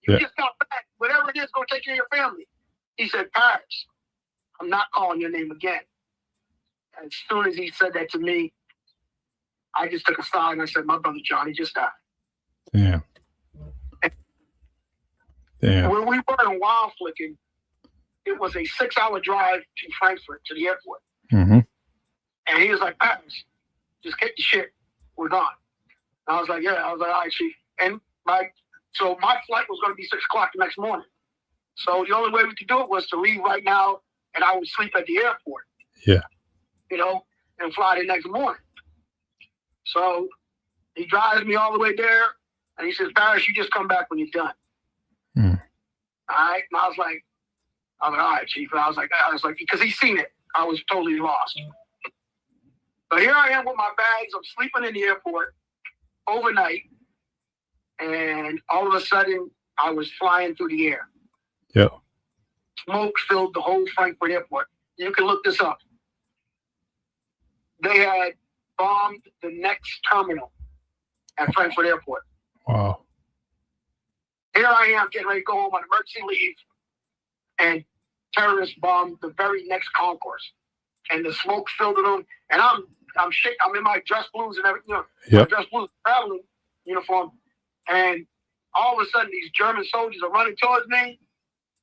You just got back. Whatever it is, go take care of your family. He said, Paris, I'm not calling your name again. And as soon as he said that to me, I just took a side and I said, my brother Johnny just died. Yeah. When we were in Wild Flicking, it was a 6-hour drive to Frankfurt, to the airport. Mm-hmm. And he was like, Paris, just get the shit. We're gone. And I was like, yeah. I was like, all right, Chief. And so my flight was going to be 6 o'clock the next morning. So the only way we could do it was to leave right now, and I would sleep at the airport. Yeah. And fly the next morning. So he drives me all the way there, and he says, Paris, you just come back when you're done. Mm. All right. And I was like, all right, Chief. And I was like, because he's seen it. I was totally lost. So here I am with my bags. I'm sleeping in the airport overnight. And all of a sudden, I was flying through the air. Yeah. Smoke filled the whole Frankfurt airport. You can look this up. They had bombed the next terminal at Frankfurt Airport. Wow. Here I am getting ready to go home on emergency leave, and terrorists bombed the very next concourse. And the smoke filled it on. And I'm shaking. I'm in my dress blues and everything, my dress blues traveling uniform. And all of a sudden, these German soldiers are running towards me,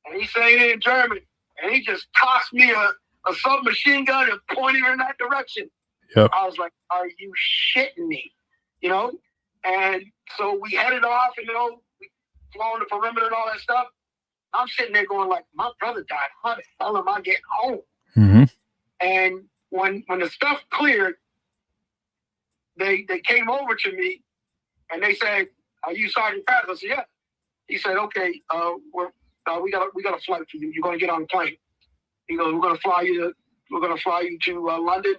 and he's saying it in German. And he just tossed me a submachine gun and pointed in that direction. Yep. I was like, are you shitting me? And so we headed off, and we flown the perimeter and all that stuff. I'm sitting there going like, my brother died. How the hell am I getting home? Mm-hmm. And when the stuff cleared, they came over to me and they said, are you Sergeant Paris? I said, yeah. He said, okay, we got a flight for you. You're going to get on the plane. He goes, we're going to fly you to London.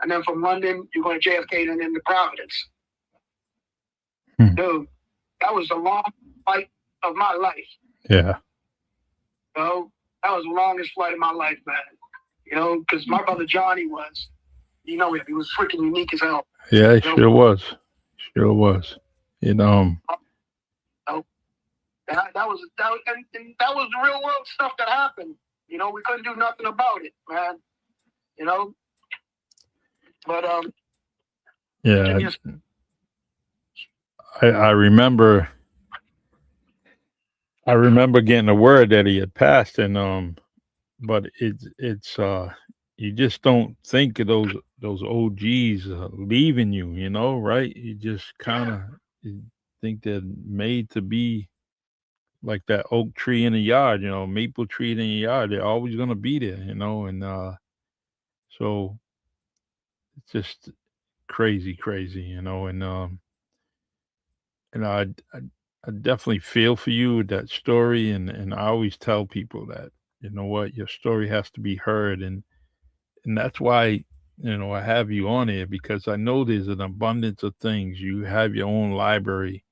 And then from London, you're going to JFK and then to Providence. Dude, that was the long flight of my life. Yeah. That was the longest flight of my life, man. Because my brother Johnny was, he was freaking unique as hell. Yeah, he sure was. Sure was. That was the real world stuff that happened. We couldn't do nothing about it, man. But yeah, I remember getting the word that he had passed, and but it's you just don't think of those OGs leaving you, right? You just kind of think they're made to be like that oak tree in the yard, maple tree in the yard. They're always going to be there, and so it's just crazy, and I definitely feel for you with that story, and I always tell people that, your story has to be heard, and that's why, I have you on here, because I know there's an abundance of things. You have your own library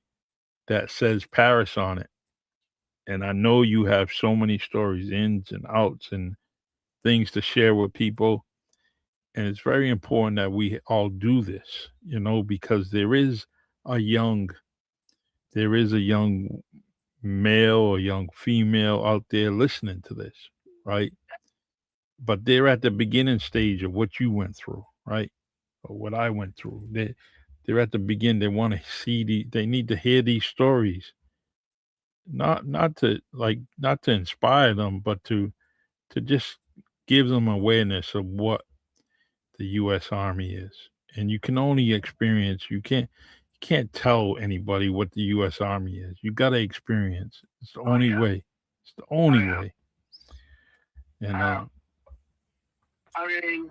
that says Paris on it. And I know you have so many stories, ins and outs, and things to share with people. And it's very important that we all do this, because there is a young male or young female out there listening to this, right? But they're at the beginning stage of what you went through, right? Or what I went through. They're at the beginning. They want to see they need to hear these stories. Not to inspire them, but to just give them awareness of what the U.S. Army is. And you can only experience, you can't tell anybody what the U.S. Army is. You got to experience. It's the only way. It's the only way. And I mean,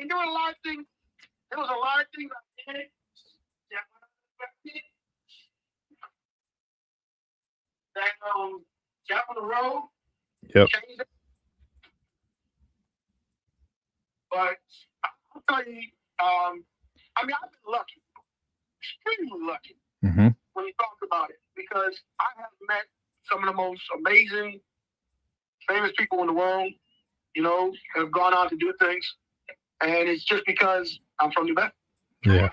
there were a lot of things. There was a lot of things I did that down the road. Yep. Changed it. But I'll tell you, I mean, I've been lucky, extremely lucky, when you talk about it, because I have met some of the most amazing, famous people in the world, you know, have gone on to do things. And it's just because I'm from New Bedford. Yeah.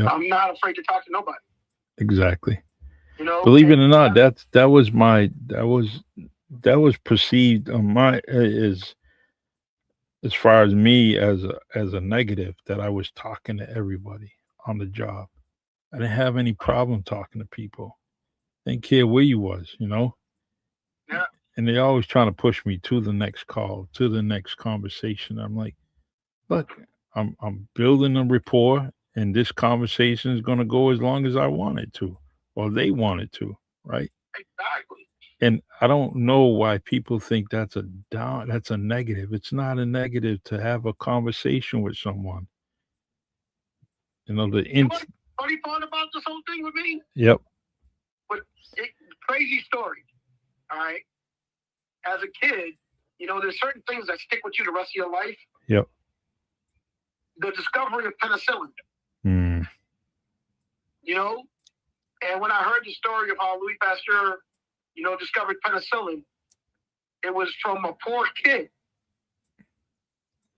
I'm not afraid to talk to nobody. Exactly. You know, believe it or not, that was perceived on my as far as me as a negative, that I was talking to everybody on the job. I didn't have any problem talking to people. Didn't care where you was, you know. Yeah. And they always trying to push me to the next call, to the next conversation. I'm like, look, I'm building a rapport, and this conversation is going to go as long as I want it to, or they want it to, right? Exactly. And I don't know why people think that's a negative. It's not a negative to have a conversation with someone. You know, funny part about this whole thing with me? Yep. But crazy story. All right. As a kid, you know, there's certain things that stick with you the rest of your life. Yep. The discovery of penicillin. You know, and when I heard the story of how Louis Pasteur, you know, discovered penicillin, it was from a poor kid.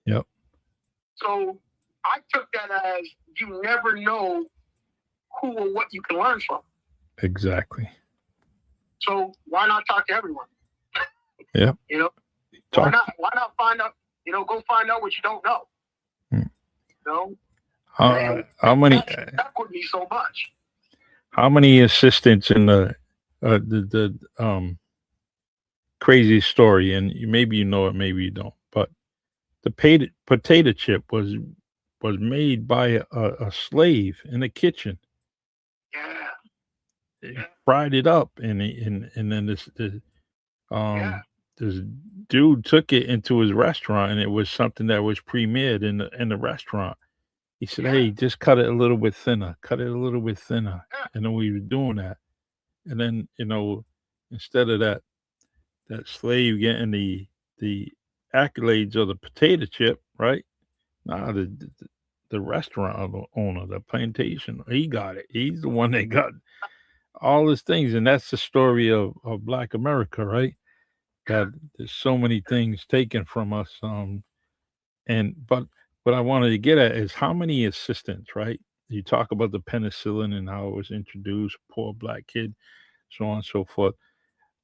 Yep. So I took that as you never know who or what you can learn from. Exactly. So why not talk to everyone? Yeah. You know, why not find out, you know, go find out what you don't know. You know? How many that would be so much. How many assistants in the crazy story, and maybe you know it, maybe you don't, but the potato chip was made by a slave in the kitchen. Yeah. He fried it up, and then this dude took it into his restaurant, and it was something that was premiered in the restaurant. He said, "Hey, just cut it a little bit thinner. Cut it a little bit thinner." And then we were doing that, and then, you know, instead of that slave getting the accolades of the potato chip, right? Nah, the restaurant owner, the plantation, he got it. He's the one that got all these things, and that's the story of Black America, right? That there's so many things taken from us. But what I wanted to get at is how many assistants, right? You talk about the penicillin and how it was introduced, poor black kid, so on and so forth.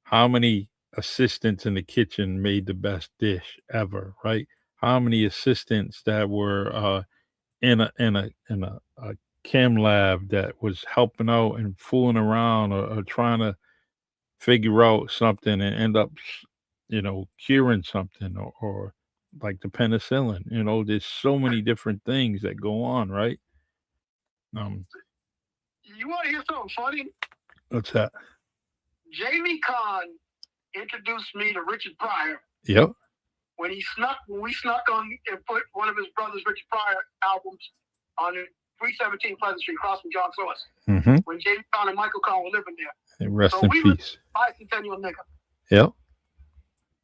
How many assistants in the kitchen made the best dish ever, right? How many assistants that were in a chem lab that was helping out and fooling around, or trying to figure out something and end up, you know, curing something, or like the penicillin. You know, there's so many different things that go on, right? You want to hear something funny? What's that? Jamie Kahn introduced me to Richard Pryor. Yep. When we snuck on and put one of his brothers, Richard Pryor, albums on 317 Pleasant Street, across from John Source. When Jamie Kahn and Michael Kahn were living there. And rest in peace. Bicentennial nigga. Yep.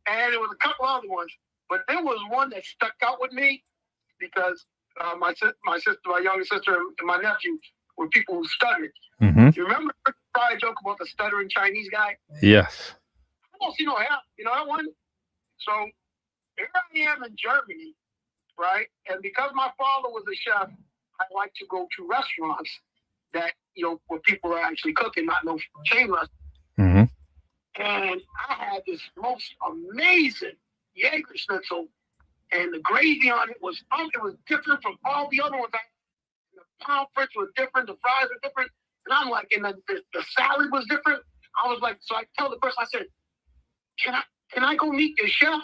And there was a couple other ones, but there was one that stuck out with me because my sister, my younger sister, and my nephew were people who stuttered. You remember Richard Pryor joke about the stuttering Chinese guy? Yes. I don't see no help. You know that one? So here I am in Germany, right? And because my father was a chef, I like to go to restaurants that, you know, where people are actually cooking, not no chain restaurants. And I had this most amazing Jaeger schnitzel, and the gravy on it was different from all the other ones. The pomfrets were different, the fries were different, and I'm like, and the salad was different. I was like, so I tell the person, I said, can I go meet the chef?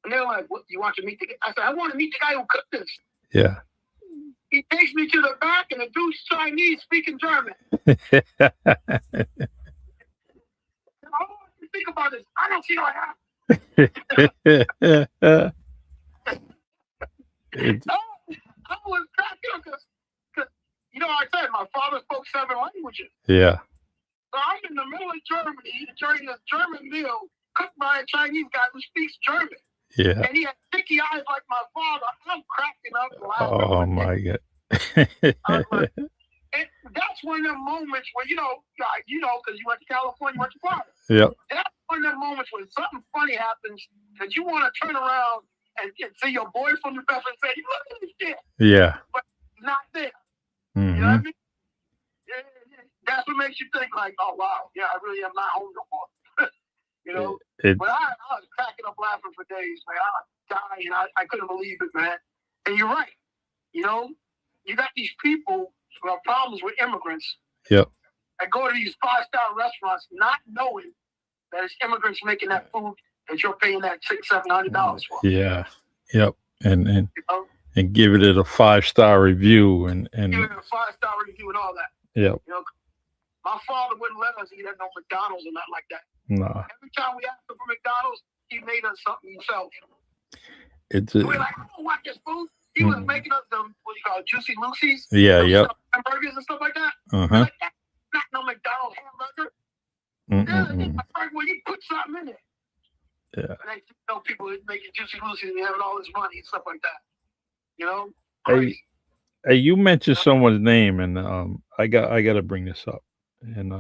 And they're like, what, you want to meet the guy? I said, I want to meet the guy who cooked this. Yeah. He takes me to the back, and the dude's Chinese speaking German. All I can think about is, I don't see what happened. I was cracking up because, I said my father spoke 7 languages. Yeah. So I'm in the middle of Germany during this German meal cooked by a Chinese guy who speaks German. Yeah. And he had sticky eyes like my father. I'm cracking up laughing. Oh my God. And that's one of the moments where, because you went to California, you went to Florida. Yep. That's one of the moments when something funny happens that you want to turn around and see your boy from the Bedford and say, look at this shit. Yeah. But it's not there. Mm-hmm. You know what I mean? That's what makes you think like, oh, wow, yeah, I really am not home no more. But I was cracking up laughing for days, man. I was dying. I couldn't believe it, man. And you're right. You got these people who have problems with immigrants. Yep. That go to these 5-star restaurants not knowing that it's immigrants making that food that you're paying that $600-$700 for. Yeah. Yep. And giving it a 5-star review and giving it a 5-star review and all that. Yep. My father wouldn't let us eat at no McDonald's or nothing like that. No. Every time we asked him for McDonald's, he made us something himself. We're like, I don't want this food. He was making us them, what you call it, Juicy Lucy's. Yeah, yep. Hamburgers and stuff like that. Uh-huh. Like, that's not no McDonald's hamburger. Well, you put something in it. Yeah. And they people making Juicy Lucy's and having all this money and stuff like that. Hey, you mentioned someone's name, and I got to bring this up. And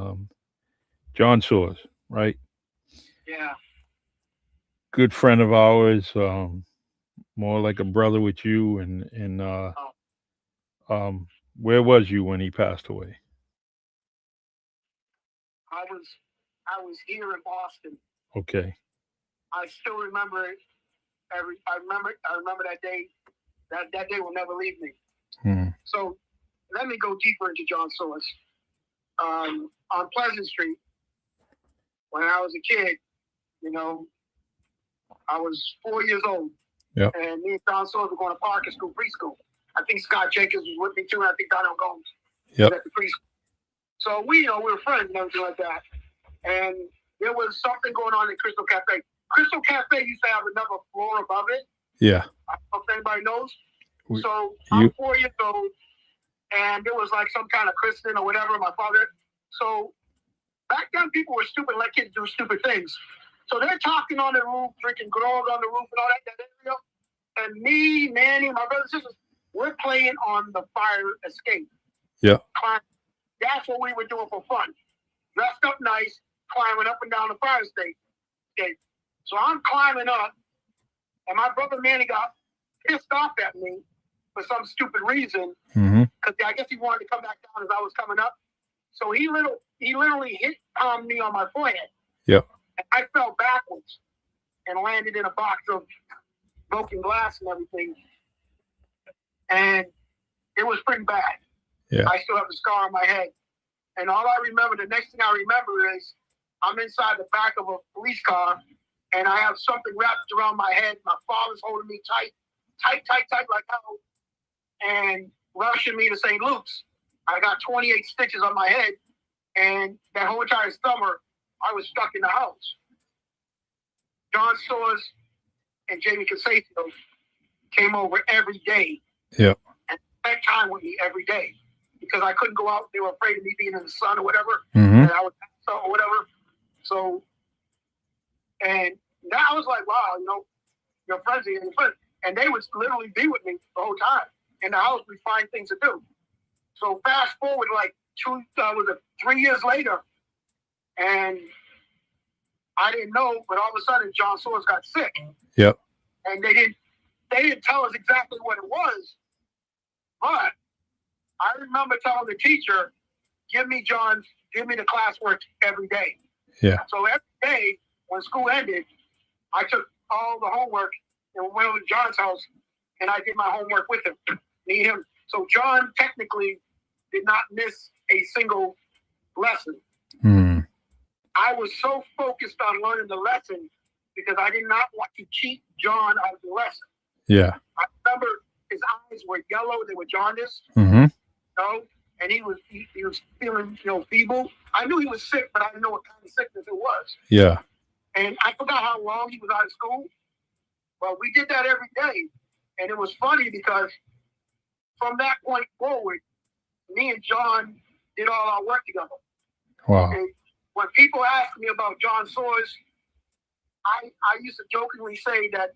John Soers, right? Yeah. Good friend of ours, more like a brother with you. And where was you when he passed away? I was here in Boston. Okay. I still remember it. I remember that day. That day will never leave me. So let me go deeper into John Soers. On Pleasant Street, when I was a kid, I was 4 years old. Yep. And me and John Soers were going to Parker School preschool. I think Scott Jenkins was with me too, and I think Donald Gomes was at the preschool. So we were friends and everything like that. And there was something going on in Crystal Cafe. Crystal Cafe used to have another floor above it. Yeah. I don't know if anybody knows. So I'm 4 years old, and there was like some kind of christening or whatever. My father. So back then, people were stupid, let kids do stupid things. So they're talking on the roof, drinking grog on the roof and all that area. And me, Manny, my brothers and sisters, we're playing on the fire escape. Yeah. That's what we were doing for fun. Dressed up nice, climbing up and down the fire escape. So I'm climbing up, and my brother Manny got pissed off at me for some stupid reason, because I guess he wanted to come back down as I was coming up. So he literally hit me on my forehead. Yeah. And I fell backwards and landed in a box of broken glass and everything. And it was pretty bad. Yeah. I still have a scar on my head. And all I remember, the next thing I remember is I'm inside the back of a police car, and I have something wrapped around my head. My father's holding me tight like hell, and rushing me to St. Luke's. I got 28 stitches on my head, and that whole entire summer, I was stuck in the house. John Soers and Jamie Casasio came over every day. Yeah. And spent time with me every day, because I couldn't go out. They were afraid of me being in the sun or whatever, and I would or whatever. So, and now I was like, wow, your friends are your friends. And they would literally be with me the whole time. In the house, we'd find things to do. So fast forward like 3 years later, and I didn't know, but all of a sudden John Soers got sick. Yep. And they didn't tell us exactly what it was, but I remember telling the teacher, give me the classwork every day. Yeah. So every day when school ended, I took all the homework and went over to John's house, and I did my homework with him, me and him. So John technically did not miss a single lesson. I was so focused on learning the lesson because I did not want to cheat John out of the lesson. Yeah. I remember his eyes were yellow. They were jaundiced. Mm-hmm. You know, and he was feeling, feeble. I knew he was sick, but I didn't know what kind of sickness it was. Yeah. And I forgot how long he was out of school. But we did that every day. And it was funny because from that point forward, me and John did all our work together. Wow. And when people ask me about John Soares, I used to jokingly say that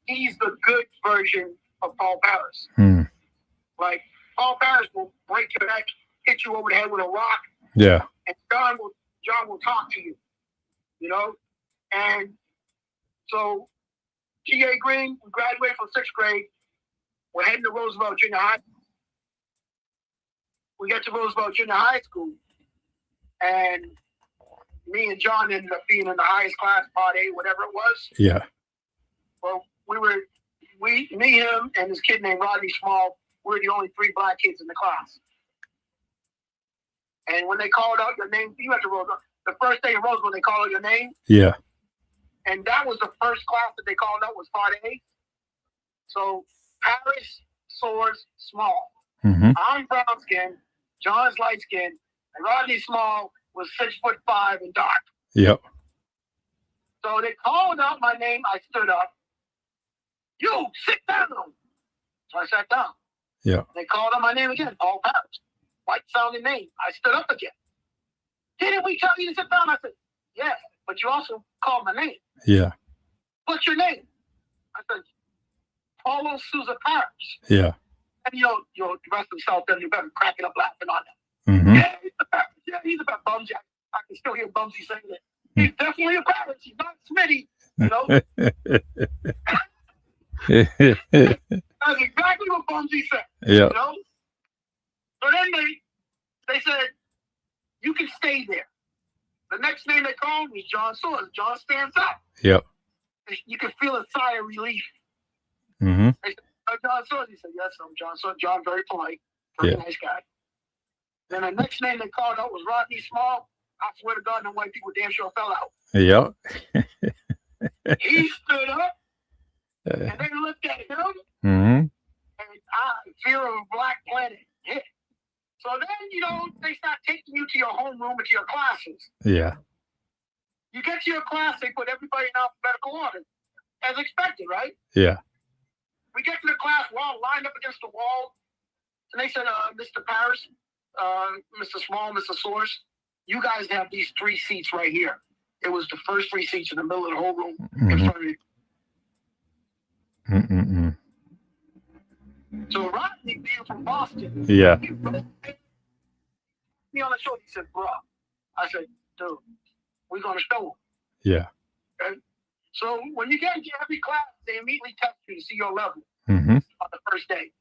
he's the good version of Paul Paris. Hmm. Like, Paul Paris will break your neck, hit you over the head with a rock, Yeah. and John will talk to you, you know? And so G.A. Greene, we graduated from 6th grade. We're heading to Roosevelt Junior High. We get to Roosevelt Junior High School, and me and John ended up being in the highest class, Part A, whatever it was. Yeah. Well, me, him, and this kid named Rodney Small, we were the only 3 black kids in the class. And when they called out your name, you went to Roosevelt. The first day in Roosevelt, they called out your name. Yeah. And that was the first class that they called out was Part A. So Paris, Soares, Small. Mm-hmm. I'm brown skin, John's light skin, and Rodney Small was 6'5" and dark. Yep. So they called out my name. I stood up. You sit down. So I sat down. Yeah. They called out my name again, Paul Paris. White sounding name. I stood up again. Didn't we tell you to sit down? I said, yeah, but you also called my name. Yeah. What's your name? I said, Paulo Sousa Paris. Yeah. And the rest of the South End, you better cracking up laughing on that. Mm-hmm. Yeah, he's a Paris. Yeah, he's a Bumsy. I can still hear Bumsy saying it. He's definitely a Paris. He's not Smitty. You know? That's exactly what Bumsy said. Yeah. You know? So then they said, you can stay there. The next name they called was John Soares. John stands up. Yep. You can feel a sigh of relief. Mm-hmm. They said, John Soares. He said, yes, I'm John Soares. John, very polite, very nice guy. Then the next name they called out was Rodney Small. I swear to God, no white people damn sure fell out. Yep. He stood up, and they looked at him, Mm-hmm. and fear of a black planet hit. So then, they start taking you to your homeroom and to your classes. Yeah. You get to your class, they put everybody in alphabetical order, as expected, right? Yeah. We get to the class, we're all lined up against the wall, and they said, Mr. Paris, Mr. Small, Mr. Soares, you guys have these 3 seats right here. It was the first 3 seats in the middle of the whole room in front of you. Mm-mm-mm. So Rodney, being from Boston, Yeah. he me on the shoulder. He said, bro. I said, dude, we're going to show him. Yeah. Okay? So when you get into every class, they immediately test you to see your level Mm-hmm. on the first day.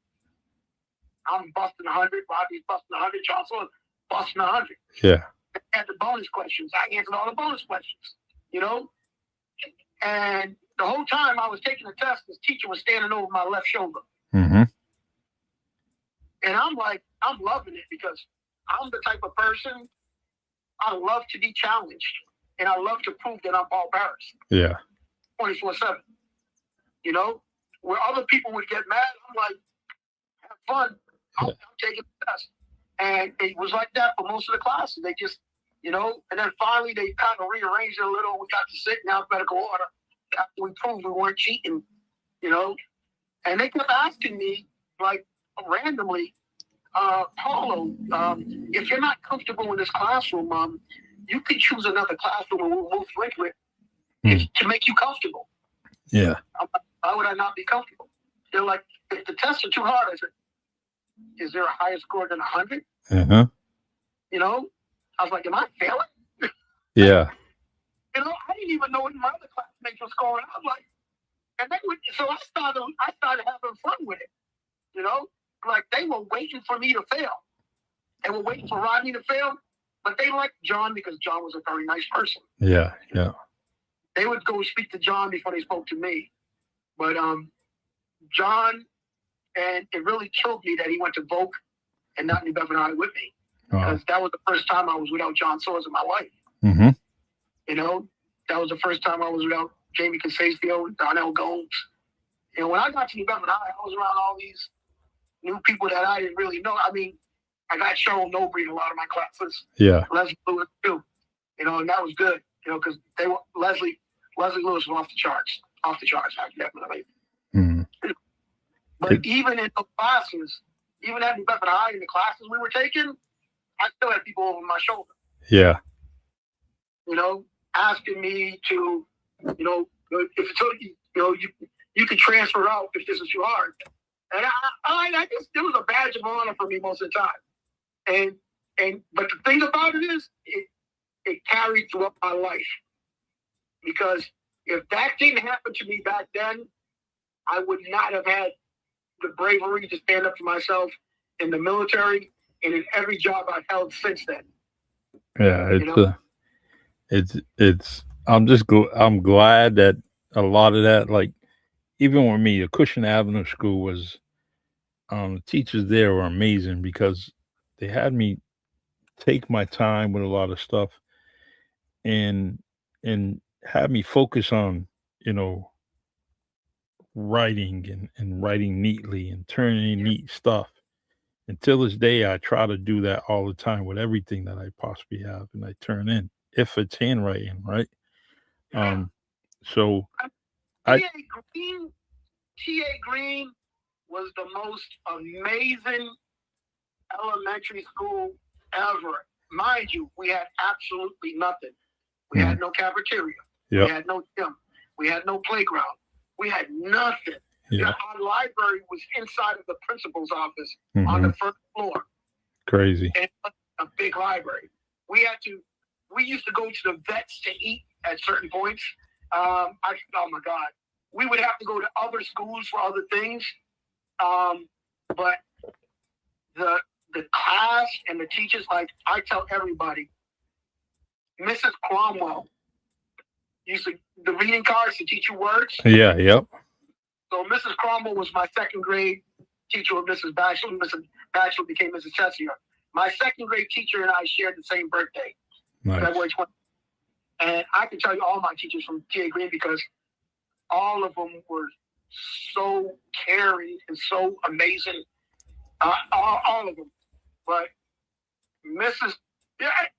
I'm busting 100. Rodney's busting 100. John Soares busting 100. Yeah. They had the bonus questions. I answered all the bonus questions, And the whole time I was taking the test, this teacher was standing over my left shoulder. Mm-hmm. And I'm like, I'm loving it because I'm the type of person, I love to be challenged. And I love to prove that I'm Paul Paris. Yeah. 24/7. Where other people would get mad, I'm like, have fun. I'm taking the test. And it was like that for most of the classes. They just, and then finally they kind of rearranged it a little. We got to sit in alphabetical order after we proved we weren't cheating, And they kept asking me, like, randomly, Paulo, if you're not comfortable in this classroom, you could choose another classroom and we'll move you into it to make you comfortable. Yeah. Why would I not be comfortable? They're like, if the tests are too hard, I said, is there a higher score than 100? Uh-huh. I was like, am I failing? Yeah. I didn't even know what my other classmates were scoring. I was like, and so I started having fun with it. Like they were waiting for me to fail. They were waiting for Rodney to fail, but they liked John because John was a very nice person. Yeah. Yeah. They would go speak to John before they spoke to me. But John, and it really killed me that he went to Vogue and not New Bedford High with me. Because that was the first time I was without John Soares in my life. Mm-hmm. That was the first time I was without Jamie Consacio, Donnell Gomes. And when I got to New Bedford High, I was around all these new people that I didn't really know. I mean, I got Cheryl Nobrey in a lot of my classes. Yeah. Leslie Lewis too. You know, and that was good. You know, because they were Leslie Lewis was off the charts, definitely. Mm. But even in the classes, even at New Bedford High, in the classes we were taking, I still had people over my shoulder. Yeah. You know, asking me to, you know, if it's you know, you can transfer out if this is too hard. And I just, it was a badge of honor for me most of the time. But the thing about it is, it carried throughout my life. Because if that didn't happen to me back then, I would not have had the bravery to stand up for myself in the military and in every job I've held since then. Yeah, I'm glad that a lot of that, like, even with me, the Cushing Avenue School was, the teachers there were amazing because they had me take my time with a lot of stuff and had me focus on, you know, writing and writing neatly and turning in neat stuff. Until this day, I try to do that all the time with everything that I possibly have, and I turn in if it's handwriting, right? So I T.A. Greene was the most amazing elementary school ever. Mind you, we had absolutely nothing. We had no cafeteria. Yep. We had no gym. We had no playground. We had nothing. Yeah. Our library was inside of the principal's office on the first floor. Crazy. And a big library. We used to go to the vets to eat at certain points. Oh my God. We would have to go to other schools for other things. But the class and the teachers, like I tell everybody, Mrs. Cromwell used the reading cards to teach you words. Yeah, yep. So Mrs. Cromwell was my second grade teacher with Mrs. Batchelor. Mrs. Batchelor became Mrs. Tessier. My second grade teacher and I shared the same birthday, February 20th. And I can tell you all my teachers from T.A. Greene because all of them were so caring and so amazing. All of them. But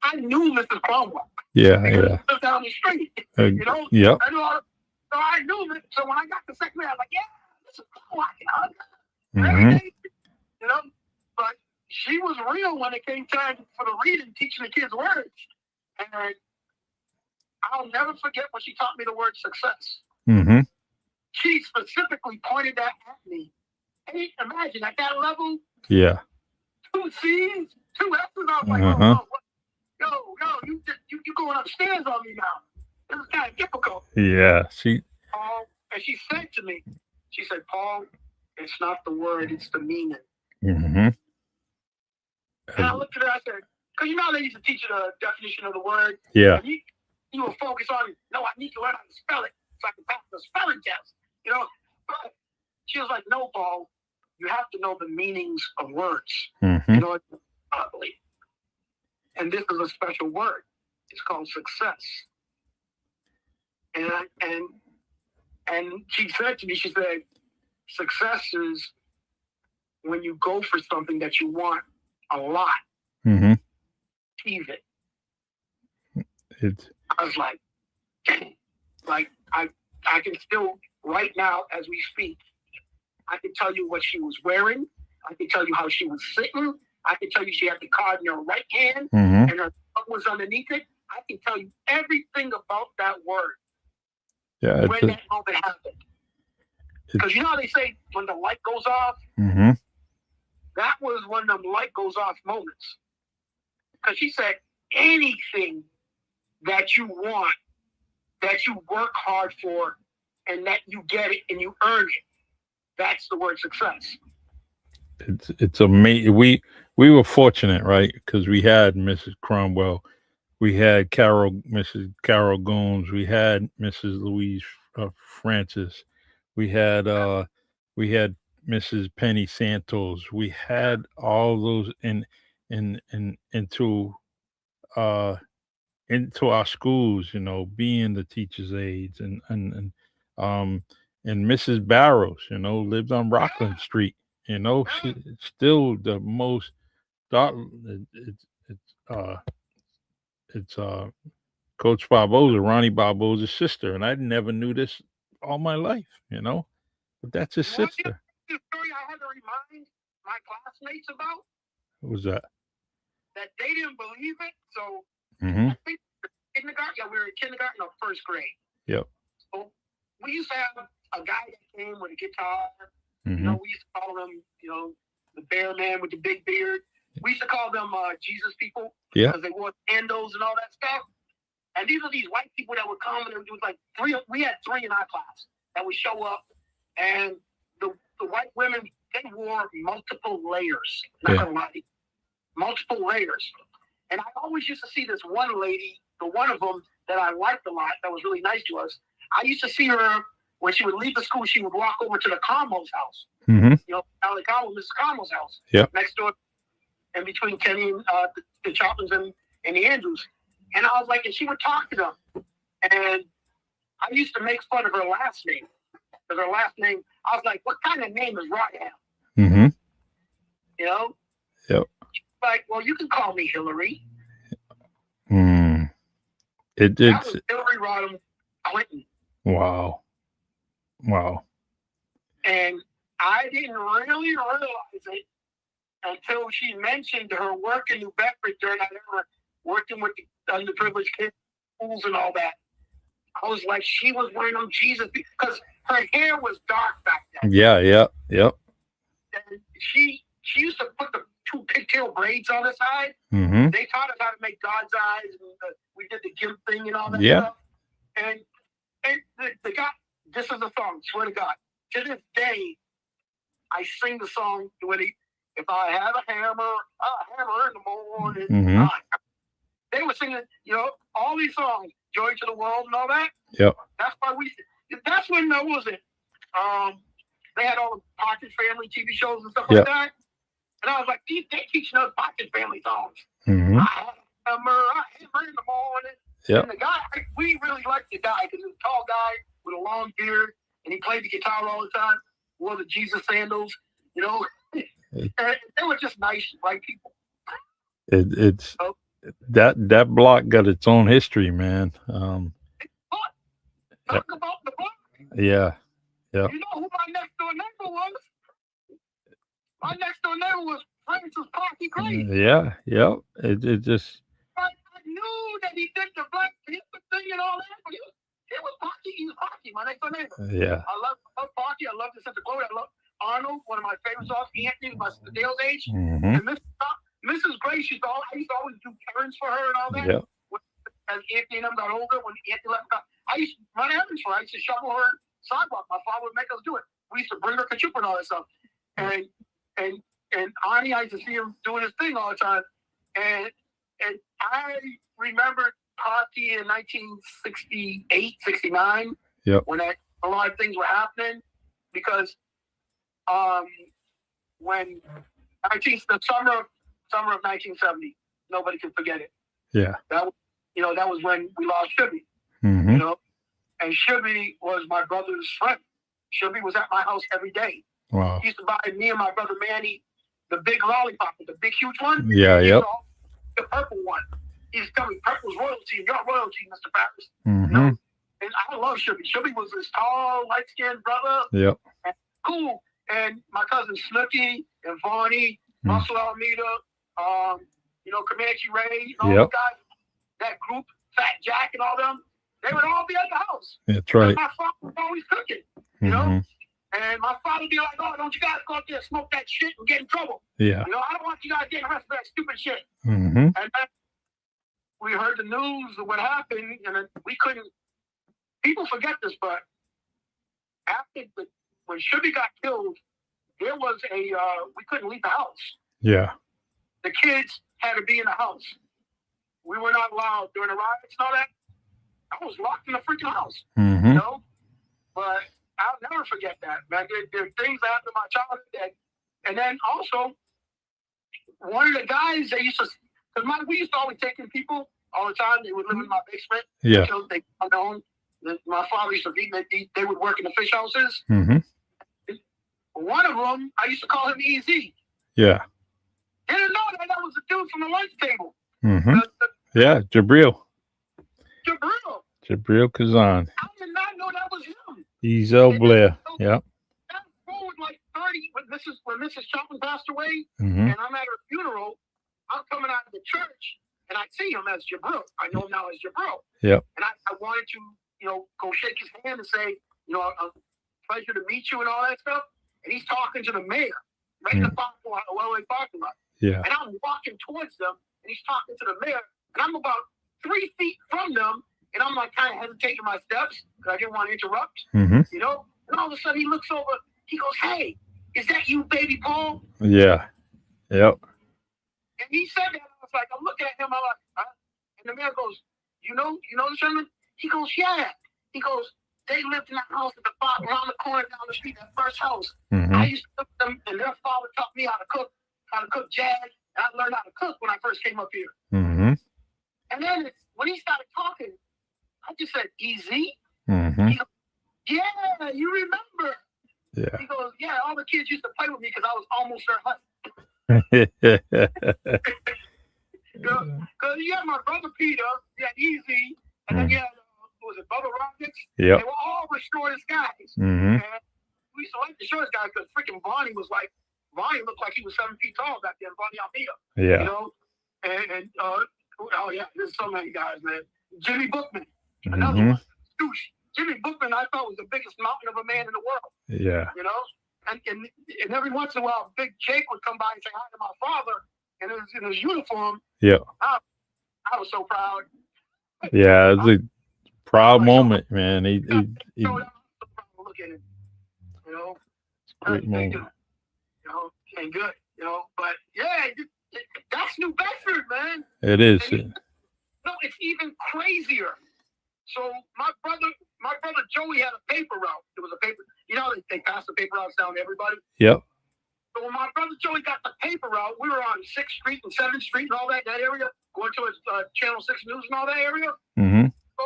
I knew Mrs. Cromwell. Yeah, because she lived down the street. You know? Yep. So I knew it. So when I got to second grade, I was like, yeah, Mrs. Cromwell, I can hug her. Every day. You know? But she was real when it came time for the reading, teaching the kids words. And I'll never forget when she taught me the word success. Mm-hmm. She specifically pointed that at me. And imagine at that level, yeah, 2 C's, 2 S's. I was like, yo, you going upstairs on me now. This is kind of difficult. Yeah, and she said to me, she said, Paul, it's not the word, it's the meaning. Mm-hmm. And I looked at her, I said, because you know they used to teach you the definition of the word. Yeah. And you were focused on, no, I need to learn how to spell it so I can pass the spelling test. You know, but she was like, no, Paul, you have to know the meanings of words. Mm-hmm. You know, probably. And this is a special word. It's called success. And she said to me, she said, success is when you go for something that you want a lot. Mm-hmm. Achieve it. I was like, dang. Like, I can still, right now, as we speak, I can tell you what she was wearing. I can tell you how she was sitting. I can tell you she had the card in her right hand and her thumb was underneath it. I can tell you everything about that word. Yeah, when that moment happened. Because you know how they say when the light goes off? Mm-hmm. That was one of them light goes off moments. Because she said anything that you want, that you work hard for, and that you get it and you earn it, that's the word success. It's amazing. We were fortunate, right? Because we had Mrs. Cromwell, we had Mrs. Carol Gomes, we had Mrs. Louise Francis, we had Mrs. Penny Santos, we had all those into our schools, you know, being the teachers' aides and And Mrs. Barrows, lived on Rockland Street. She's still the most uh it's Coach Barboza, Ronnie Barboza's sister, and I never knew this all my life, but that's his One sister. story I had to remind my classmates about What was that? that they didn't believe it. So Mm-hmm. I think kindergarten, we were in kindergarten or first grade. Yep. So we used to have a guy that came with a guitar. Mm-hmm. We used to call him, the bear man with the big beard. We used to call them Jesus people because they wore handles and all that stuff. And these are these white people that would come, and it was like three. We had three in our class that would show up, and the white women, they wore multiple layers. Not gonna lie, multiple layers. And I always used to see this one lady, the one of them that I liked a lot, that was really nice to us. I used to see her when she would leave the school. She would walk over to the Carmel's house. Mm-hmm. Down the Carmel, Mrs. Carmel's house. Yep. Next door, in between Kenny and the Chapmans and the Andrews. And I was like, and she would talk to them. And I used to make fun of her last name. Because her last name, I was like, what kind of name is Royale? Mm-hmm. Yep. Like, well, you can call me Hillary. Mm. That was Hillary Rodham Clinton. Wow. And I didn't really realize it until she mentioned her work in New Bedford during that era, working with the underprivileged kids, schools and all that. I was like, she was wearing them Jesus because her hair was dark back then. Yeah. And she used to put the two pigtail braids on the side. Mm-hmm. They taught us how to make God's eyes, and we did the gimp thing and all that stuff. And the guy, this is a song, swear to God. To this day, I sing the song when if I have a hammer in the morning. Mm-hmm. They were singing, all these songs, Joy to the World and all that. Yep. That's when, what was it? They had all the Partridge Family TV shows and stuff like that. And I was like, they're teaching us Partridge Family songs. Mm-hmm. I have a hammer in the morning. Yep. And the guy, we really liked the guy because he was a tall guy with a long beard, and he played the guitar all the time, wore the Jesus sandals, and they were just nice white people. It's that block got its own history, man. Talk about the block. Yeah. You know who my next door neighbor was? My next door neighbor was Francis Parky Greene. Yeah. It just. I knew that he did the Black Panther thing and all that, but he was Parky. He was Parky, my next door neighbor. Yeah. I love Parky. I love the sense of glory. I love Arnold, one of my favorite songs. Anthony, my Dale's age. Mm-hmm. And Mrs. Grace, I used to always do errands for her and all that. Yeah. As Anthony and them got older, when Anthony left, I used to run errands for her. I used to shovel her sidewalk. My father would make us do it. We used to bring her kachupa and all that stuff. And Arnie, I used to see him doing his thing all the time. And I remember Party in 1968, 69, when a lot of things were happening, because when the summer of 1970, nobody can forget it. Yeah. That was when we lost Shibby. Mm-hmm. And Shibby was my brother's friend. Shibby was at my house every day. Wow. He used to buy me and my brother Manny the big lollipop, the big huge one. Yeah, yep. The purple one. He's telling me purple's royalty, your royalty, Mr. Paris. Mm-hmm. And I love Shibby. Shibby was this tall, light-skinned brother. Yep. And cool. And my cousin Snooky and Vonnie, Russell Almeida, Comanche Ray, and all those guys, that group, Fat Jack and all them, they would all be at the house. That's right. My father was always cooking, you know? And my father would be like, oh, don't you guys go out there and smoke that shit and get in trouble? Yeah. I don't want you guys getting arrested for that stupid shit. Mm-hmm. And then we heard the news of what happened, and then we couldn't, people forget this, but when Shibby got killed, there was we couldn't leave the house. Yeah. The kids had to be in the house. We were not allowed during the riots and all that. I was locked in the freaking house, But I'll never forget that, man. There are things that happened in my childhood and then also, one of the guys they used to, because we used to always take in people all the time. They would live in my basement. Yeah. They on their own, my father used to be, they would work in the fish houses. Mm-hmm. One of them, I used to call him Easy. Yeah. Didn't know that was a dude from the lunch table. Mm-hmm. Yeah, Jabril Jabril. Kazan. I did not know that was him. Ezel Blair. Yeah. That forward like 30 when Mrs. Chapman passed away, Mm-hmm. and I'm at her funeral. I'm coming out of the church, and I see him as Jabril. I know him now as Jabril. Yep. And I wanted to, go shake his hand and say, a pleasure to meet you and all that stuff. And he's talking to the mayor right in the parking lot, the Wellway parking lot. Yeah. And I'm walking towards them, and he's talking to the mayor, and I'm about 3 feet from them, and I'm like kind of hesitating my steps because I didn't want to interrupt, Mm-hmm. And all of a sudden he looks over, he goes, "Hey, is that you, baby Paul?" Yeah. Yep. And he said that. I was like, I'm looking at him, I'm like, huh? And the mayor goes, you know the gentleman? He goes, yeah. He goes, they lived in that house at the bottom, around the corner down the street, that first house. Mm-hmm. I used to cook them, and their father taught me how to cook jag, and I learned how to cook when I first came up here. Mm-hmm. And then when he started talking, I just said, "Easy." Mm-hmm. He goes, yeah, you remember. Yeah. He goes, yeah, all the kids used to play with me because I was almost their husband. Because you had my brother Peter, you had Easy, and then you had, was it Bubba Rockets? Yep. They were all the shortest guys. Mm-hmm. And we used to like the shortest guys because freaking Bonnie looked like he was 7 feet tall back then, Bonnie Althea. Yeah. And oh yeah, there's so many guys, man. Jimmy Bookman, another one. Douche. Jimmy Bookman, I thought was the biggest mountain of a man in the world. Yeah. And every once in a while, Big Jake would come by and say hi to my father, and it was in his uniform. Yeah. I was so proud. Yeah, it's a proud moment, man. He So I'm so proud to look at him. It's a great moment. And good. But yeah, that's New Bedford, man. It is. No, it's even crazier. So my brother Joey had a paper route. It was a paper. They pass the paper routes down to everybody. Yep. So when my brother Joey got the paper route, we were on 6th Street and 7th Street and all that area, going towards Channel 6 News and all that area. Mm-hmm. So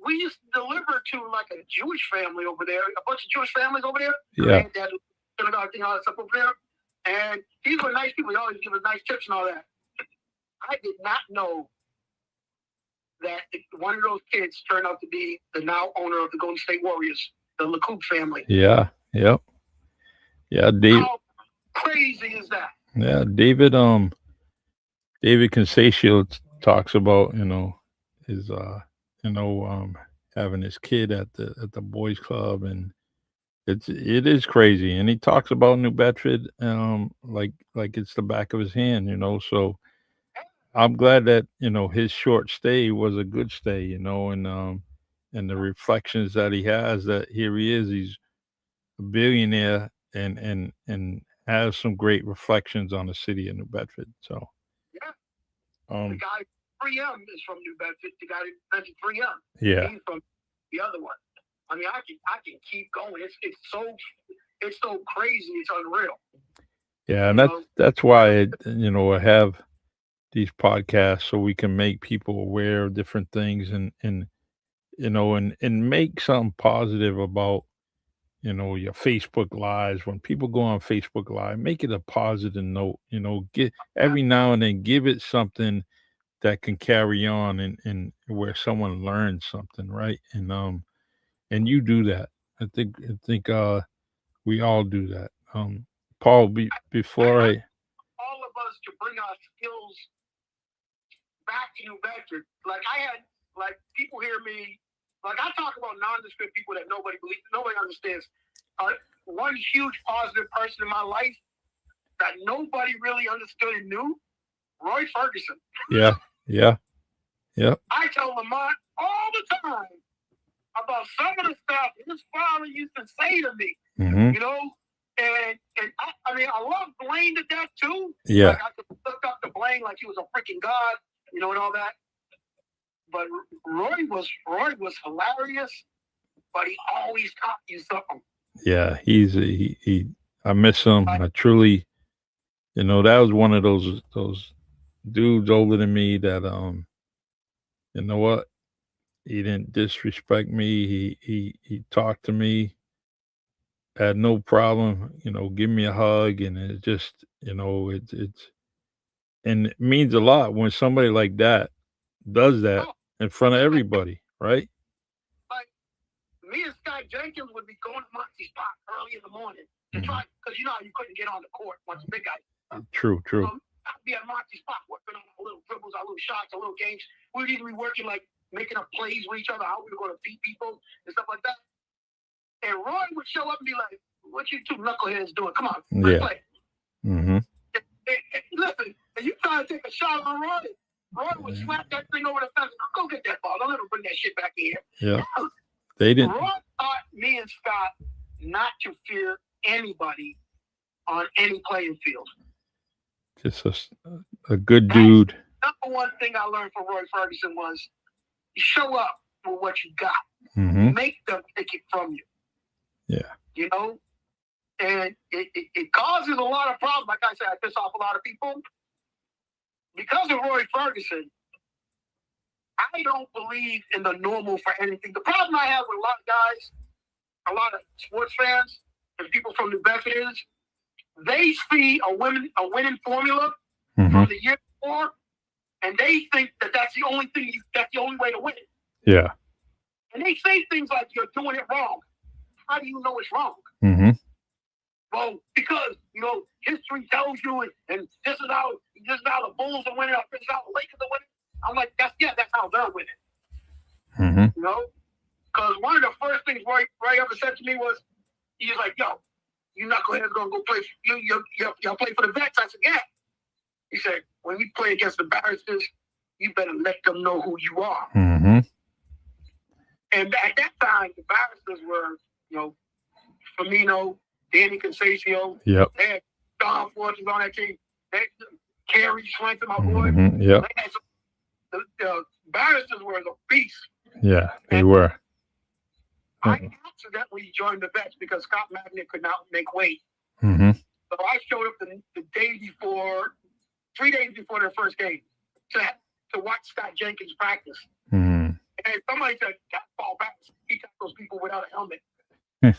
we used to deliver to like a Jewish family over there, a bunch of Jewish families over there. Yeah. Dad, all that stuff over there. And these were nice people. They always give us nice tips and all that. I did not know that one of those kids turned out to be the now owner of the Golden State Warriors, the LeCoupe family. Yeah. Yep. Yeah. How crazy is that? Yeah. David Consaccio talks about, his, having his kid at the boys club, and it is crazy. And he talks about New Bedford, like it's the back of his hand, so I'm glad that, his short stay was a good stay, and the reflections that he has, that here he is, he's a billionaire and has some great reflections on the city of New Bedford. So, yeah. The guy 3M is from New Bedford. The guy that invented 3M. Yeah. He's from the other one. I mean, I can keep going. It's so crazy. It's unreal. Yeah, and that's why I have these podcasts, so we can make people aware of different things and make something positive about your Facebook lives. When people go on Facebook Live, make it a positive note. Get every now and then, give it something that can carry on and where someone learns something, right? And you do that. I think we all do that. Paul, before all of us to bring our skills back to New Bedford. Like people hear me, like I talk about nondescript people that nobody understands. One huge positive person in my life that nobody really understood and knew, Roy Ferguson. Yeah. I tell Lamont all the time about some of the stuff his father used to say to me. Mm-hmm. And I love Blaine to death too. Yeah. Like I could look up to Blaine like he was a freaking god, and all that. But Roy was hilarious, but he always taught you something. Yeah, he I miss him. I truly, that was one of those dudes older than me that you know what? He didn't disrespect me. He talked to me, had no problem, give me a hug, and it just, it's and it means a lot when somebody like that does that Oh, in front of everybody, right? like me and Scott Jenkins would be going to Monty's spot early in the morning to Mhm. try, because you know how you couldn't get on the court once the big guy. True. I'd be at Monty's spot working on our little dribbles, our little shots, our little games. We'd either be working like making up plays with each other, how we were going to beat people and stuff like that. And Roy would show up and be like, "What you two knuckleheads doing? Come on, let's Yeah. play." Mm-hmm. Listen, and you try to take a shot on Roy, Roy would slap that thing over the fence. Go get that ball. Don't let him bring that shit back in here. Yeah. They didn't. Roy taught me and Scott not to fear anybody on any playing field. Just a good dude. Number one thing I learned from Roy Ferguson was you show up with what you got. Mm-hmm. Make them take it from you. Yeah. And it causes a lot of problems. Like I said, I piss off a lot of people. Because of Roy Ferguson, I don't believe in the normal for anything. The problem I have with a lot of guys, a lot of sports fans, and people from New Bedford is they see a winning formula from the year before, and they think that that's the only thing. That's the only way to win. Yeah. And they say things like you're doing it wrong. How do you know it's wrong? Mm-hmm. Well, because history tells you, and this is how the Bulls are winning, this is how the Lakers are winning. I'm like, that's how they're winning. Mm-hmm. Because one of the first things Roy ever said to me was, he was like, "Yo, you knuckleheads gonna go play? Y'all play for the vets?" I said, "Yeah." He said, "When you play against the barristers, you better let them know who you are." Mm-hmm. And at that time, the barristers were, Firmino, Danny Concesio. Yep. They had Don Fortune on that team. Kerry Swanson, my boy. Mm-hmm. Yep. The barristers were the beast. Yeah, they were. I accidentally joined the vets because Scott Magnet could not make weight. Mm-hmm. So I showed up the day before, 3 days before their first game, to watch Scott Jenkins practice. Mm-hmm. And somebody said, "That Paul Paris, he got those people without a helmet." And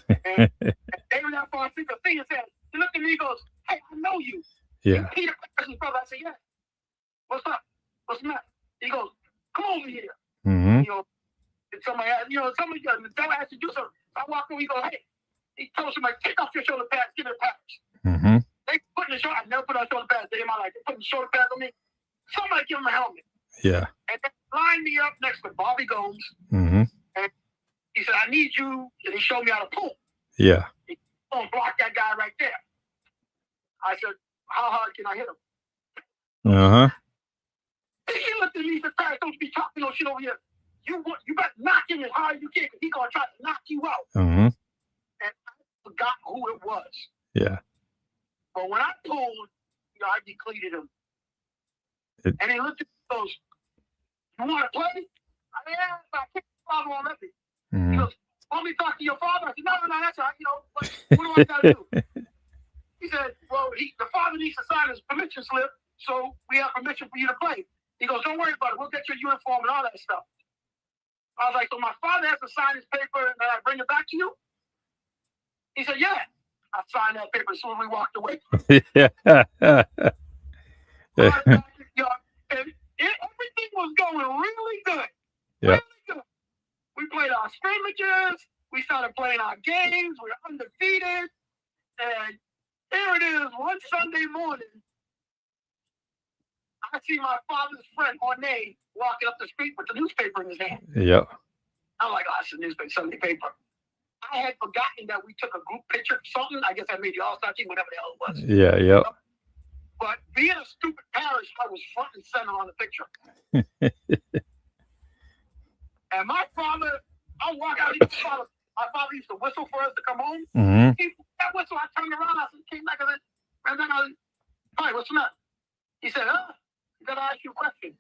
they were that far sick of thing and said, he looked at me and goes, "Hey, I know you." Yeah. You Peter Paris's brother. I said, "Yeah." "What's up? What's the matter?" He goes, "Come over here." Mm-hmm. And somebody asked you to do something. I walk over, he goes, "Hey," he told somebody, "Take off your shoulder pads, give me the pads." Mm-hmm. They put in the shoulder, I never put on shoulder pads in my life. They put the shoulder pads on me. Somebody give him a helmet. Yeah. And they lined me up next to Bobby Gomes. Mm-hmm. And he said, "I need you," and he showed me how to pull. Yeah. He gonna block that guy right there. I said, "How hard can I hit him?" Uh-huh. He looked at me and said, "Paris, don't be talking no shit over here. You better knock him as hard as you can, because he's gonna try to knock you out." Mm-hmm. And I forgot who it was. Yeah. But when I pulled, I depleted him. And he looked at me and goes, "You want to play?" I said, "Yeah, but I can't father on me." Mm-hmm. He goes, "Want me to talk to your father?" I said, "No, that's all right. What do I got to do?" He said, "Well, the father needs to sign his permission slip, so we have permission for you to play." He goes, "Don't worry about it. We'll get your uniform and all that stuff." I was like, "So my father has to sign his paper and then I bring it back to you?" He said, "Yeah." I signed that paper as soon as we walked away. Yeah. And everything was going really good. Yeah. Really good. We played our scrimmages. We started playing our games. We were undefeated. And here it is, one Sunday morning. I see my father's friend, Ornay, walking up the street with the newspaper in his hand. Yep. I'm like, "Oh, it's a newspaper, Sunday paper." I had forgotten that we took a group picture or something. I guess I made the All-Star team, whatever the hell it was. Yeah, yep. But being a stupid parish, I was front and center on the picture. And my father, I walk out, my father used to whistle for us to come home. Mm-hmm. That whistle, I turned around, I said, came back and then I was, "Hi, what's the matter?" He said, "I got to ask you a question."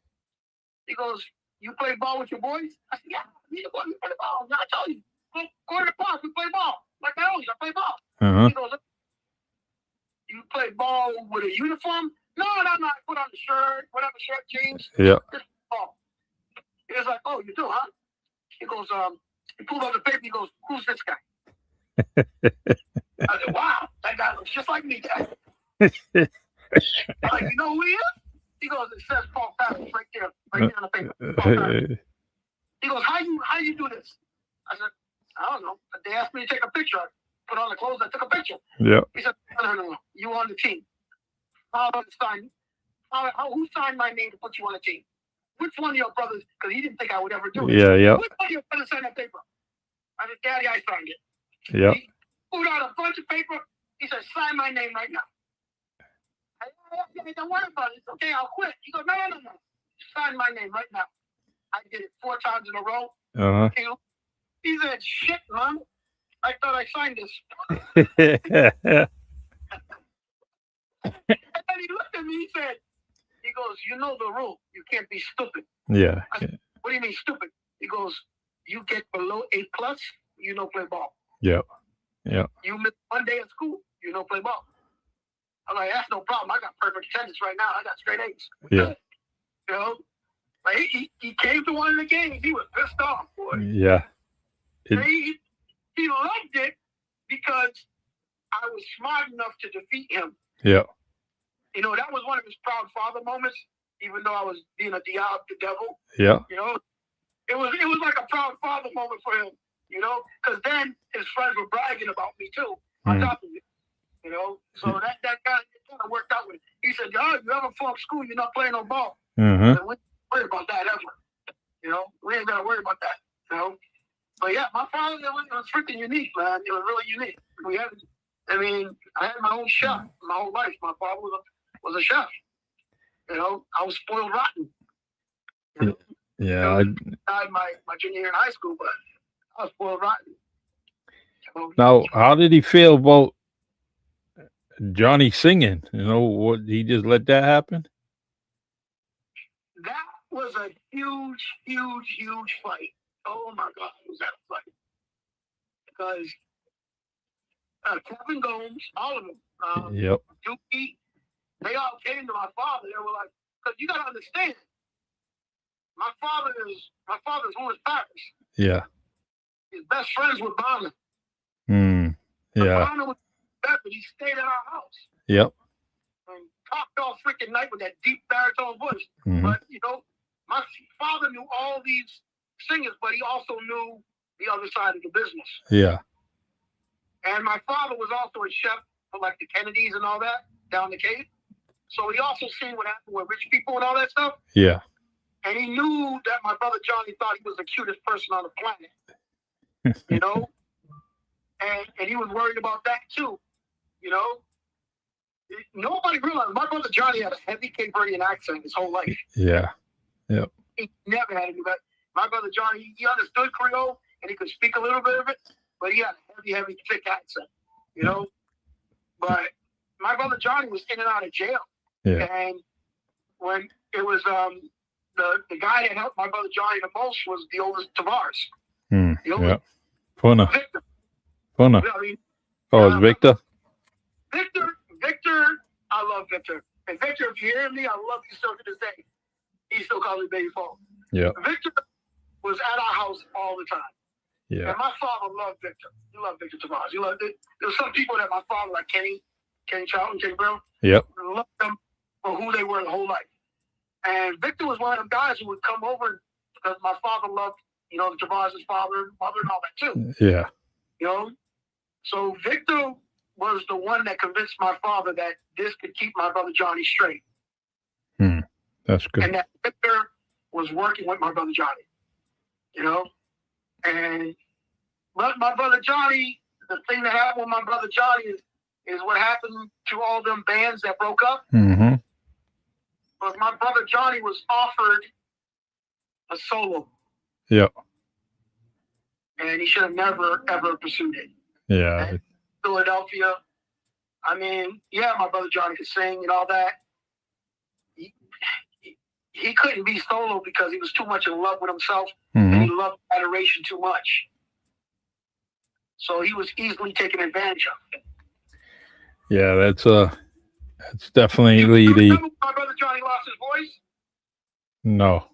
He goes, "You play ball with your boys?" I said, "Yeah, we play ball. I told you. Go to the park, we play ball. Like I always, I play ball." Uh-huh. He goes, "You play ball with a uniform?" No, I put on the shirt, whatever shirt, jeans. Yeah. Ball. He was like, "Oh, you do, huh?" He goes, he pulled out the paper. He goes, who's this guy? I said, wow, that guy looks just like me, Dad. I'm like, you know who he is? He goes, it says Paulo Paris right there on the paper. Paulo Paris. He goes, how you do this? I said, I don't know. They asked me to take a picture. I put on the clothes. I took a picture. Yeah. He said, no. You on the team. Who signed my name to put you on the team? Which one of your brothers? Because he didn't think I would ever do it. Yeah. Which one of your brothers signed that paper? I said, Daddy, I signed it. Yeah. He pulled out a bunch of paper. He said, sign my name right now. I said, don't worry about it. It's okay, I'll quit. He goes, no. Sign my name right now. I did it 4 times in a row. Uh-huh. He said, shit, Mom. I thought I signed this. And then he looked at me, he goes, you know the rule. You can't be stupid. Yeah. I said, what do you mean stupid? He goes, you get below 8+, you don't play ball. Yeah. You miss 1 day at school, you don't play ball. I'm like, that's no problem. I got perfect attendance right now. I got straight A's. Yeah. You know? Like he came to one of the games. He was pissed off, boy. Yeah. He loved it because I was smart enough to defeat him. Yeah. You know, that was one of his proud father moments, even though I was being a the devil. Yeah. You know, it was like a proud father moment for him, you know, because then his friends were bragging about me too, on top of it. You know, so that kind of worked out with it. He said, "Oh, you ever flunk school, you're not playing no ball." Mm-hmm. We ain't worry about that ever. You know, we ain't gotta worry about that. You know, but yeah, my father, it was freaking unique, man. It was really unique. I had my own chef my whole life. My father was a chef. You know, I was spoiled rotten. You know? Yeah. I died my junior year in high school, but I was spoiled rotten. So, Now, how did he feel about Johnny singing? You know, what he just let that happen? that was a huge fight. Oh my God, was that a fight? Because Kevin Gomes, all of them, Yep. Dookie, they all came to my father. They were like, because you got to understand, my father's Louis Paris. Yeah. His best friends were Bonner. Yeah. Bonner was Bedford. He stayed at our house. Yep. And talked all freaking night with that deep baritone voice. Mhm. But, you know, my father knew all these singers, but he also knew the other side of the business. Yeah. And my father was also a chef for like the Kennedys and all that down the Cape. So he also seen what happened with rich people and all that stuff. Yeah. And he knew that my brother Johnny thought he was the cutest person on the planet. You know? And he was worried about that too. You know? Nobody realized my brother Johnny had a heavy Cape Verdean accent his whole life. Yeah. Yep. He never had to do that. My brother Johnny, he understood Creole and he could speak a little bit of it, but he had a heavy, thick accent, you know? But my brother Johnny was in and out of jail. Yeah. And when it was the guy that helped my brother Johnny the most was the oldest Tavares. The oldest Yeah. Funna. Victor. Funna. I mean, Oh, it's Victor? Victor, I love Victor. And Victor, if you hear me, I love you still to this day. He still calls me Baby Paul. Yeah. Victor was at our house all the time. Yeah. And my father loved Victor. He loved Victor Tavares. He loved it. There were some people that my father, like Kenny Charlton, Kenny Brown, Yep. loved them for who they were the whole life. And Victor was one of them guys who would come over because my father loved, you know, Tavares' father and mother and all that too. Yeah. You know? So Victor was the one that convinced my father that this could keep my brother Johnny straight. That's good. And that Victor was working with my brother Johnny. You know? And but my brother Johnny, the thing that happened with my brother Johnny is what happened to all them bands that broke up. Mm-hmm. But my brother Johnny was offered a solo. Yep. And he should have never, ever pursued it. Yeah. And Philadelphia, I mean, yeah, my brother Johnny could sing and all that. He couldn't be solo because he was too much in love with himself. Mm-hmm. And he loved adoration too much. So he was easily taken advantage of. Yeah, that's definitely You the remember my brother Johnny lost his voice? no.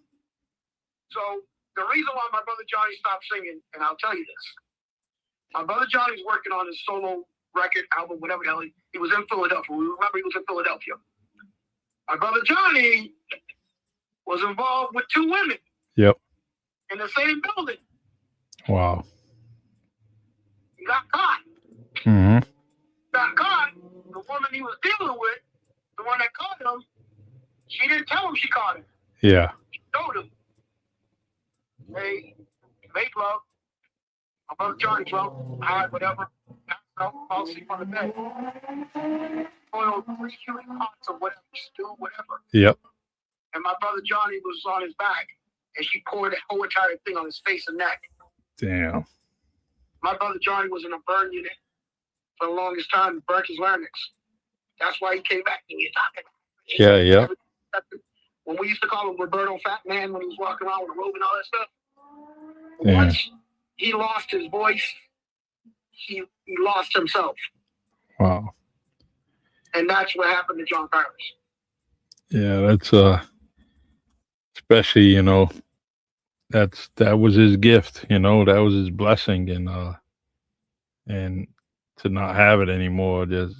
So the reason why my brother Johnny stopped singing, and I'll tell you this. My brother Johnny's working on his solo record, album, whatever the hell. He was in Philadelphia. We remember he was in Philadelphia. My brother Johnny was involved with two women. Yep. In the same building. Wow. He got caught. Mm-hmm. Got caught. The woman he was dealing with, the one that caught him, she didn't tell him she caught him. Yeah. She told him. They made love. My brother Johnny drunk, high, whatever. I'll sleep on the bed. Oil 3 cubic pots or whatever, stew, whatever. Yep. And my brother Johnny was on his back, and she poured the whole entire thing on his face and neck. Damn. My brother Johnny was in a burn unit for the longest time and burnt his larynx. That's why he came back and he talking. Yeah. When we used to call him Roberto Fat Man when he was walking around with a robe and all that stuff. Yeah. Once he lost his voice, he lost himself. Wow. And that's what happened to John Paris. Yeah, that's especially, you know, that was his gift, you know, that was his blessing, and to not have it anymore, and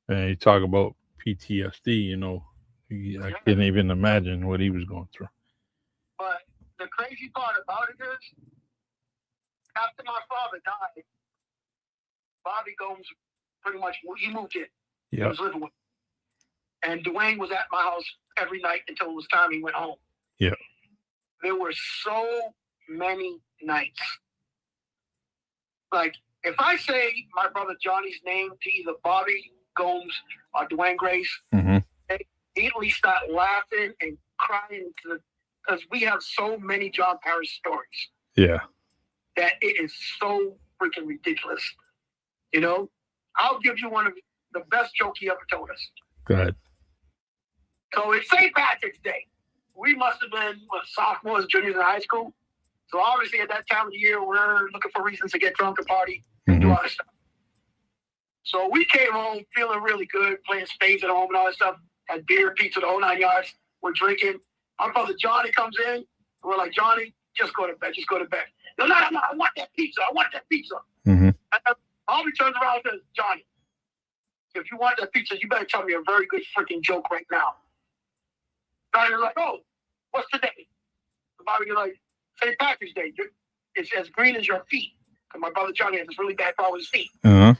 you talk about PTSD, you know, I can't even imagine what he was going through. But the crazy part about it is, after my father died, Bobby Gomes pretty much, he moved in. Yeah. He was living with me. And Dwayne was at my house every night until it was time he went home. Yeah. There were so many nights. Like, if I say my brother Johnny's name to either Bobby Gomes or Dwayne Grace, mm-hmm. they immediately start laughing and crying because we have so many John Paris stories. Yeah. That it is so freaking ridiculous. You know? I'll give you one of the best jokes he ever told us. Go ahead. So it's St. Patrick's Day. We must have been sophomores, juniors in high school. So obviously at that time of the year, we're looking for reasons to get drunk and party and do all this stuff. So we came home feeling really good, playing spades at home and all that stuff. Had beer, pizza, the whole 9 yards. We're drinking. Our brother Johnny comes in. And we're like, Johnny, just go to bed. Just go to bed. No, I want that pizza. I want that pizza. Mm-hmm. And Bobby turns around and says, Johnny, if you want that pizza, you better tell me a very good freaking joke right now. Johnny's like, oh, what's today? Bobby's like, St. Patrick's Day. It's as green as your feet. Because my brother Johnny has this really bad problem with his feet. Uh-huh.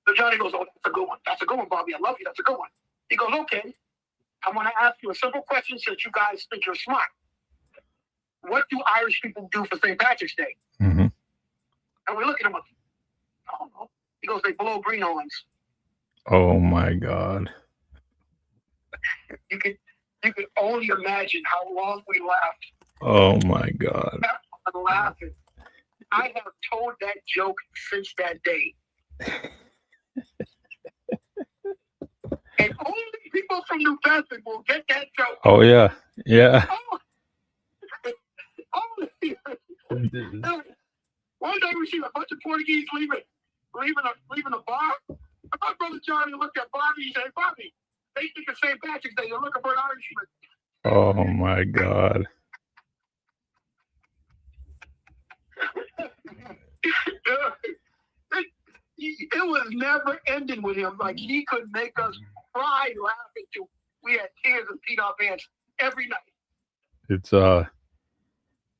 So Johnny goes, oh, that's a good one. That's a good one, Bobby. I love you. That's a good one. He goes, okay. I want to ask you a simple question since you guys think you're smart. What do Irish people do for St. Patrick's Day? Mm-hmm. And we look at him like, I don't know. He goes, they blow greenhorns. Oh my God. You could only imagine how long we laughed. Oh my God. I'm laughing. I have told that joke since that day. And only people from New Bedford will get that joke. Oh yeah. Yeah. One day we see a bunch of Portuguese leaving a bar. And my brother Johnny looked at Bobby and said, Bobby, they think it's St. Patrick's Day. They're looking for an Irishman. Oh my God. It was never ending with him. Like, he could make us cry laughing till we had tears and peed our pants every night. It's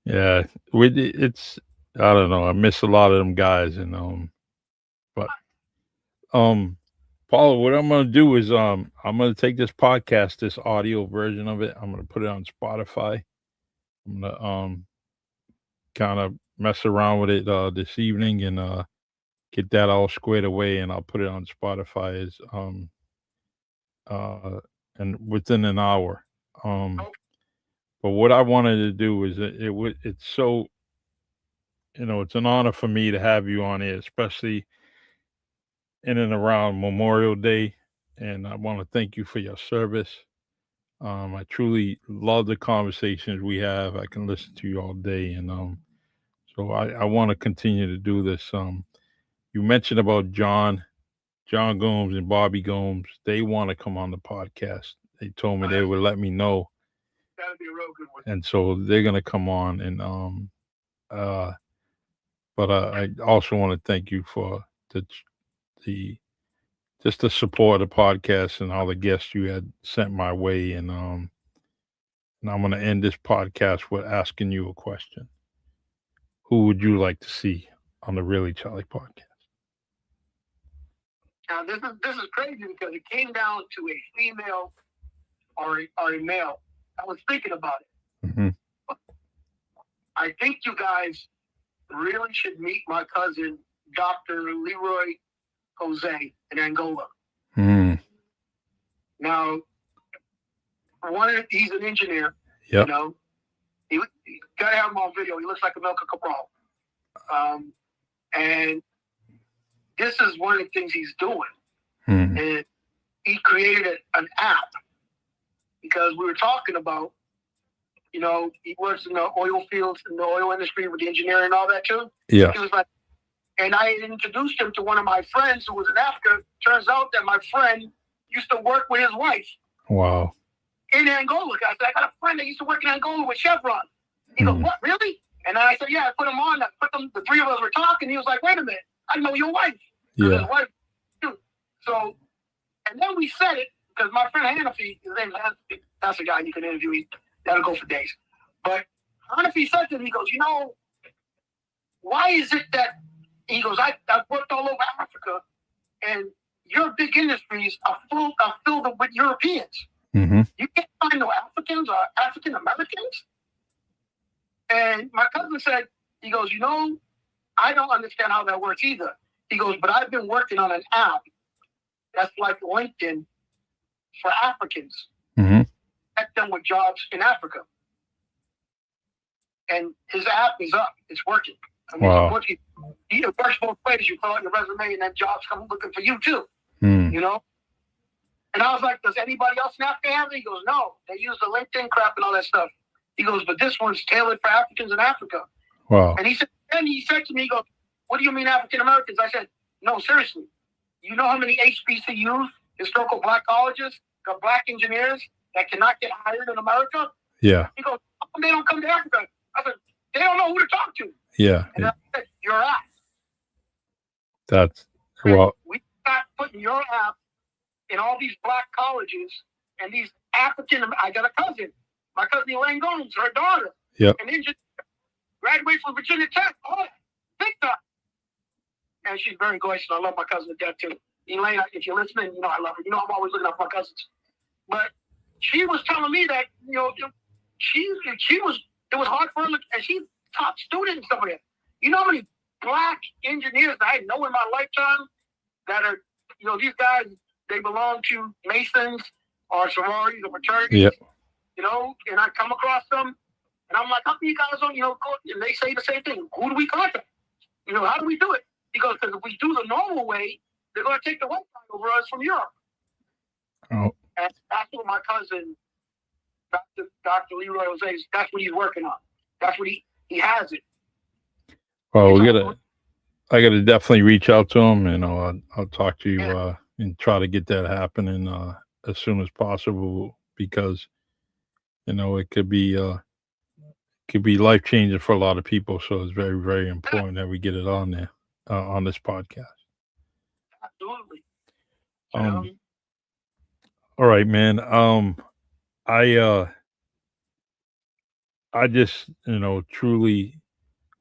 yeah, it's I don't know. I miss a lot of them guys, and but Paulo, what I'm gonna do is I'm gonna take this podcast, this audio version of it. I'm gonna put it on Spotify. I'm gonna kind of mess around with it this evening and get that all squared away, and I'll put it on Spotify as and within an hour. But what I wanted to do is it's so, you know, it's an honor for me to have you on here, especially in and around Memorial Day, and I want to thank you for your service. I truly love the conversations we have. I can listen to you all day, and so I want to continue to do this. You mentioned about John Gomes and Bobby Gomes. They want to come on the podcast. They told me they would let me know. that'll be a real good one. And so they're gonna come on, and but I also want to thank you for the just the support of the podcast and all the guests you had sent my way, and I'm gonna end this podcast with asking you a question. Who would you like to see on the Really Charlie podcast? Now this is crazy because it came down to a female or a male. I was thinking about it. Mm-hmm. I think you guys really should meet my cousin, Dr. Leroy Jose in Angola. Mm. Now, he's an engineer. Yep. You know, you gotta have him on video. He looks like a Melka Cabral. And this is one of the things he's doing. Mm. And he created an app because we were talking about, you know, he works in the oil fields, in the oil industry with the engineering and all that too. Yeah. He was like, and I introduced him to one of my friends who was in Africa. Turns out that my friend used to work with his wife. Wow. In Angola. I said, I got a friend that used to work in Angola with Chevron. He goes, what, really? And then I said, yeah, I put him on. The three of us were talking. He was like, wait a minute, I know your wife. Yeah. His wife, too. So, and then we said it, because my friend Hanafi, his name is, that's a guy you can interview. That'll go for days. But Hanafi said to me, he goes, you know, why is it that, he goes, I've worked all over Africa, and your big industries are filled with Europeans. Mm-hmm. You can't find no Africans or African Americans. And my cousin said, he goes, you know, I don't understand how that works either. He goes, but I've been working on an app that's like LinkedIn for Africans. Mm-hmm. Connect them with jobs in Africa. And his app is up. It's working. I mean, wow. It works both ways. You fill out your resume and then jobs come looking for you too. Mm. You know? And I was like, does anybody else in Africa have it? He goes, no. They use the LinkedIn crap and all that stuff. He goes, but this one's tailored for Africans in Africa. Wow. And he said to me, he goes, what do you mean African Americans? I said, no, seriously. You know how many HBCUs, historical black colleges, got black engineers that cannot get hired in America? Yeah. He goes, how come they don't come to Africa? I said, they don't know who to talk to. Yeah. And I said, your app. That's, well. We start putting your app in all these black colleges and these African, I got a cousin. My cousin Elaine Gomes, her daughter. Yep. An engineer, graduated from Virginia Tech. Oh, big time. And she's very gracious. I love my cousin to death too. Elaine, if you're listening, you know I love her. You know I'm always looking out for my cousins. But she was telling me that, you know, it was hard for her, and she top student and stuff like that. You know how many black engineers that I know in my lifetime that are, you know, these guys, they belong to Masons or sororities or fraternities. Yep. You know, and I come across them, and I'm like, how come you guys don't, you know, go, and they say the same thing. Who do we contact? You know, how do we do it? He goes, because if we do the normal way, they're going to take the white guy over us from Europe. Oh. And that's what my cousin, Dr. Leroy Jose, that's what he's working on. That's what he has it. Well, I gotta definitely reach out to him, and I'll talk to you and try to get that happening as soon as possible, because you know it could be life changing for a lot of people. So it's very, very important that we get it on there on this podcast. Absolutely. All right, man. I just, you know, truly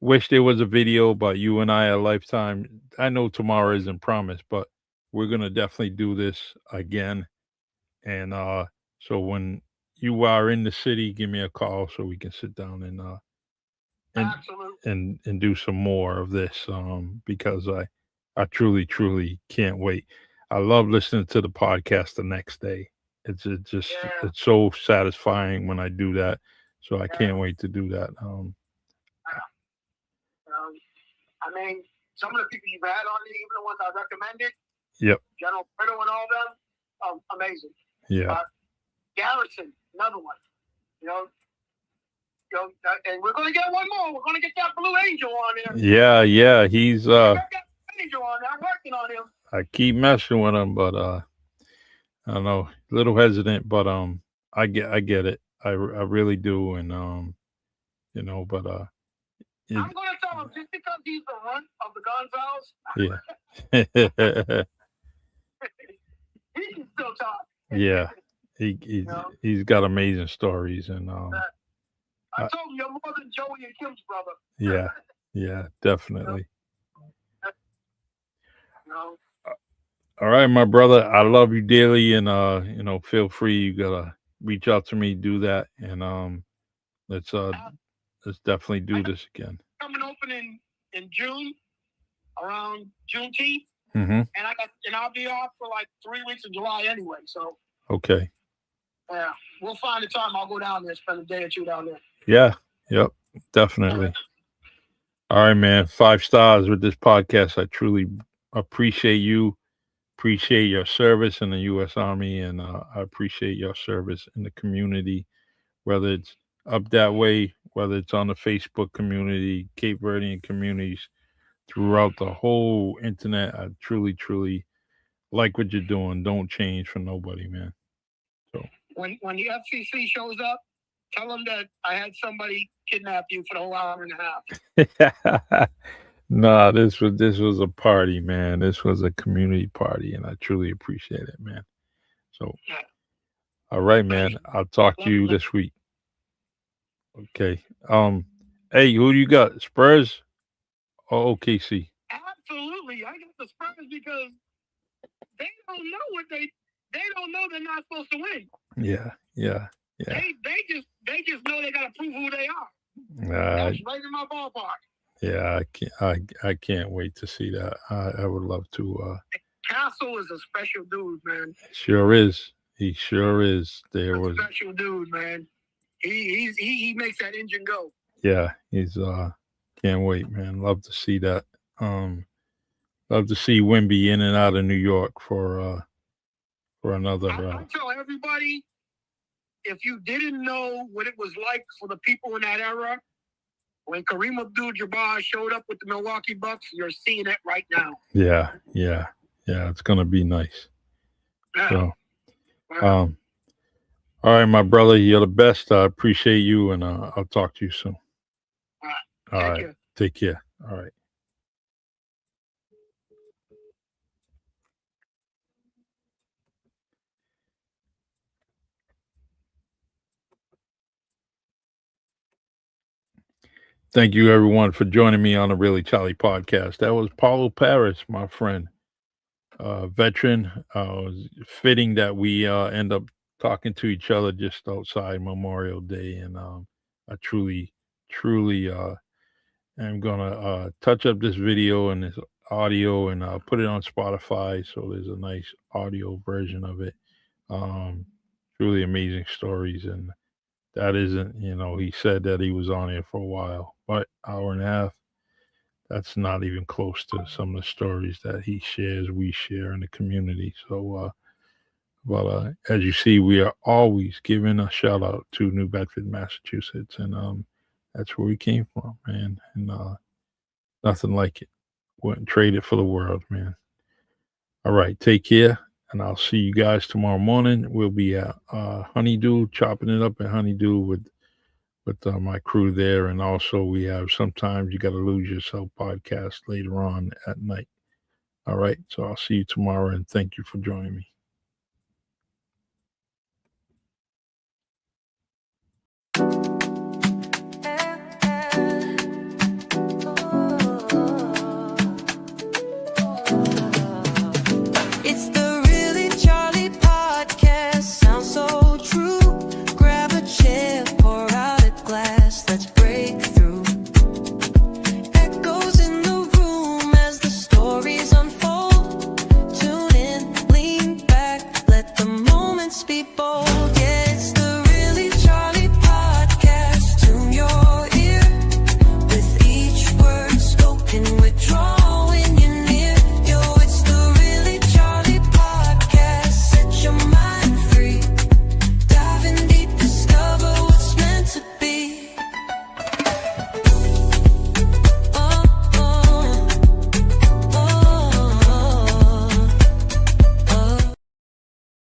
wish there was a video, but you and I a lifetime. I know tomorrow isn't promised, but we're gonna definitely do this again. And so when you are in the city, give me a call so we can sit down and do some more of this. Because I truly can't wait. I love listening to the podcast the next day. It's so satisfying when I do that. So I can't wait to do that. I mean, some of the people you've had on it, even the ones I recommended. Yep. General Priddle and all them, amazing. Yeah. Garrison, another one. You know, and we're going to get one more. We're going to get that Blue Angel on there. Yeah. He's Angel on there. I'm working on him. I keep messing with him, but I don't know, a little hesitant, but I get it. I really do, and but I'm gonna tell him just because he's the runt of the Gonzales, yeah, he can still talk. yeah, he's got amazing stories, and I told him you're more than Joey and Kim's brother. yeah, definitely. You know, All right, my brother, I love you dearly, and feel free. You gotta reach out to me, do that, and let's definitely do this again. coming open in June, around Juneteenth, Mm-hmm. and I'll be off for like 3 weeks in July anyway. So Okay. yeah, we'll find a time. I'll go down there, spend a day or two down there. Yeah. Yep. Definitely. All right, man. 5 stars with this podcast. I truly appreciate you. Appreciate your service in the U.S. Army, and I appreciate your service in the community, whether it's up that way, whether it's on the Facebook community, Cape Verdean communities, throughout the whole internet. I truly, truly like what you're doing. Don't change for nobody, man. So When the FCC shows up, tell them that I had somebody kidnap you for the whole hour and a half. nah, this was a party, man. This was a community party, and I truly appreciate it, man. So, all right, man. I'll talk to you this week. Okay. Hey, who do you got? Spurs or OKC? Absolutely, I got the Spurs because they don't know they don't know they're not supposed to win. Yeah. They just know they gotta prove who they are. That's right in my ballpark. Yeah, I can't wait to see that. I would love to. Castle is a special dude, man. Sure is. He sure is. There was Special dude, man. He makes that engine go. Yeah, he's can't wait, man. Love to see that. Love to see Wimby in and out of New York for another. I tell everybody, if you didn't know what it was like for the people in that era, when Kareem Abdul-Jabbar showed up with the Milwaukee Bucks, you're seeing it right now. Yeah. It's gonna be nice. Yeah. So, Wow. all right, my brother, you're the best. I appreciate you, and I'll talk to you soon. All right. care. Take care. All right. Thank you, everyone, for joining me on the Really Charlie podcast. That was Paulo Paris, my friend, veteran. It was fitting that we end up talking to each other just outside Memorial Day, and I truly am gonna touch up this video and this audio and put it on Spotify, so there's a nice audio version of it. Truly amazing stories, and that isn't, he said that he was on here for a while, but hour and a half, that's not even close to some of the stories that he shares, we share in the community. So, but as you see, we are always giving a shout out to New Bedford, Massachusetts, and that's where we came from, man. And nothing like it. Wouldn't trade it for the world, man. All right, take care. And I'll see you guys tomorrow morning. We'll be at Honeydew, chopping it up at Honeydew with my crew there. And also we have Sometimes You Gotta Lose Yourself podcast later on at night. All right. So I'll see you tomorrow, and thank you for joining me.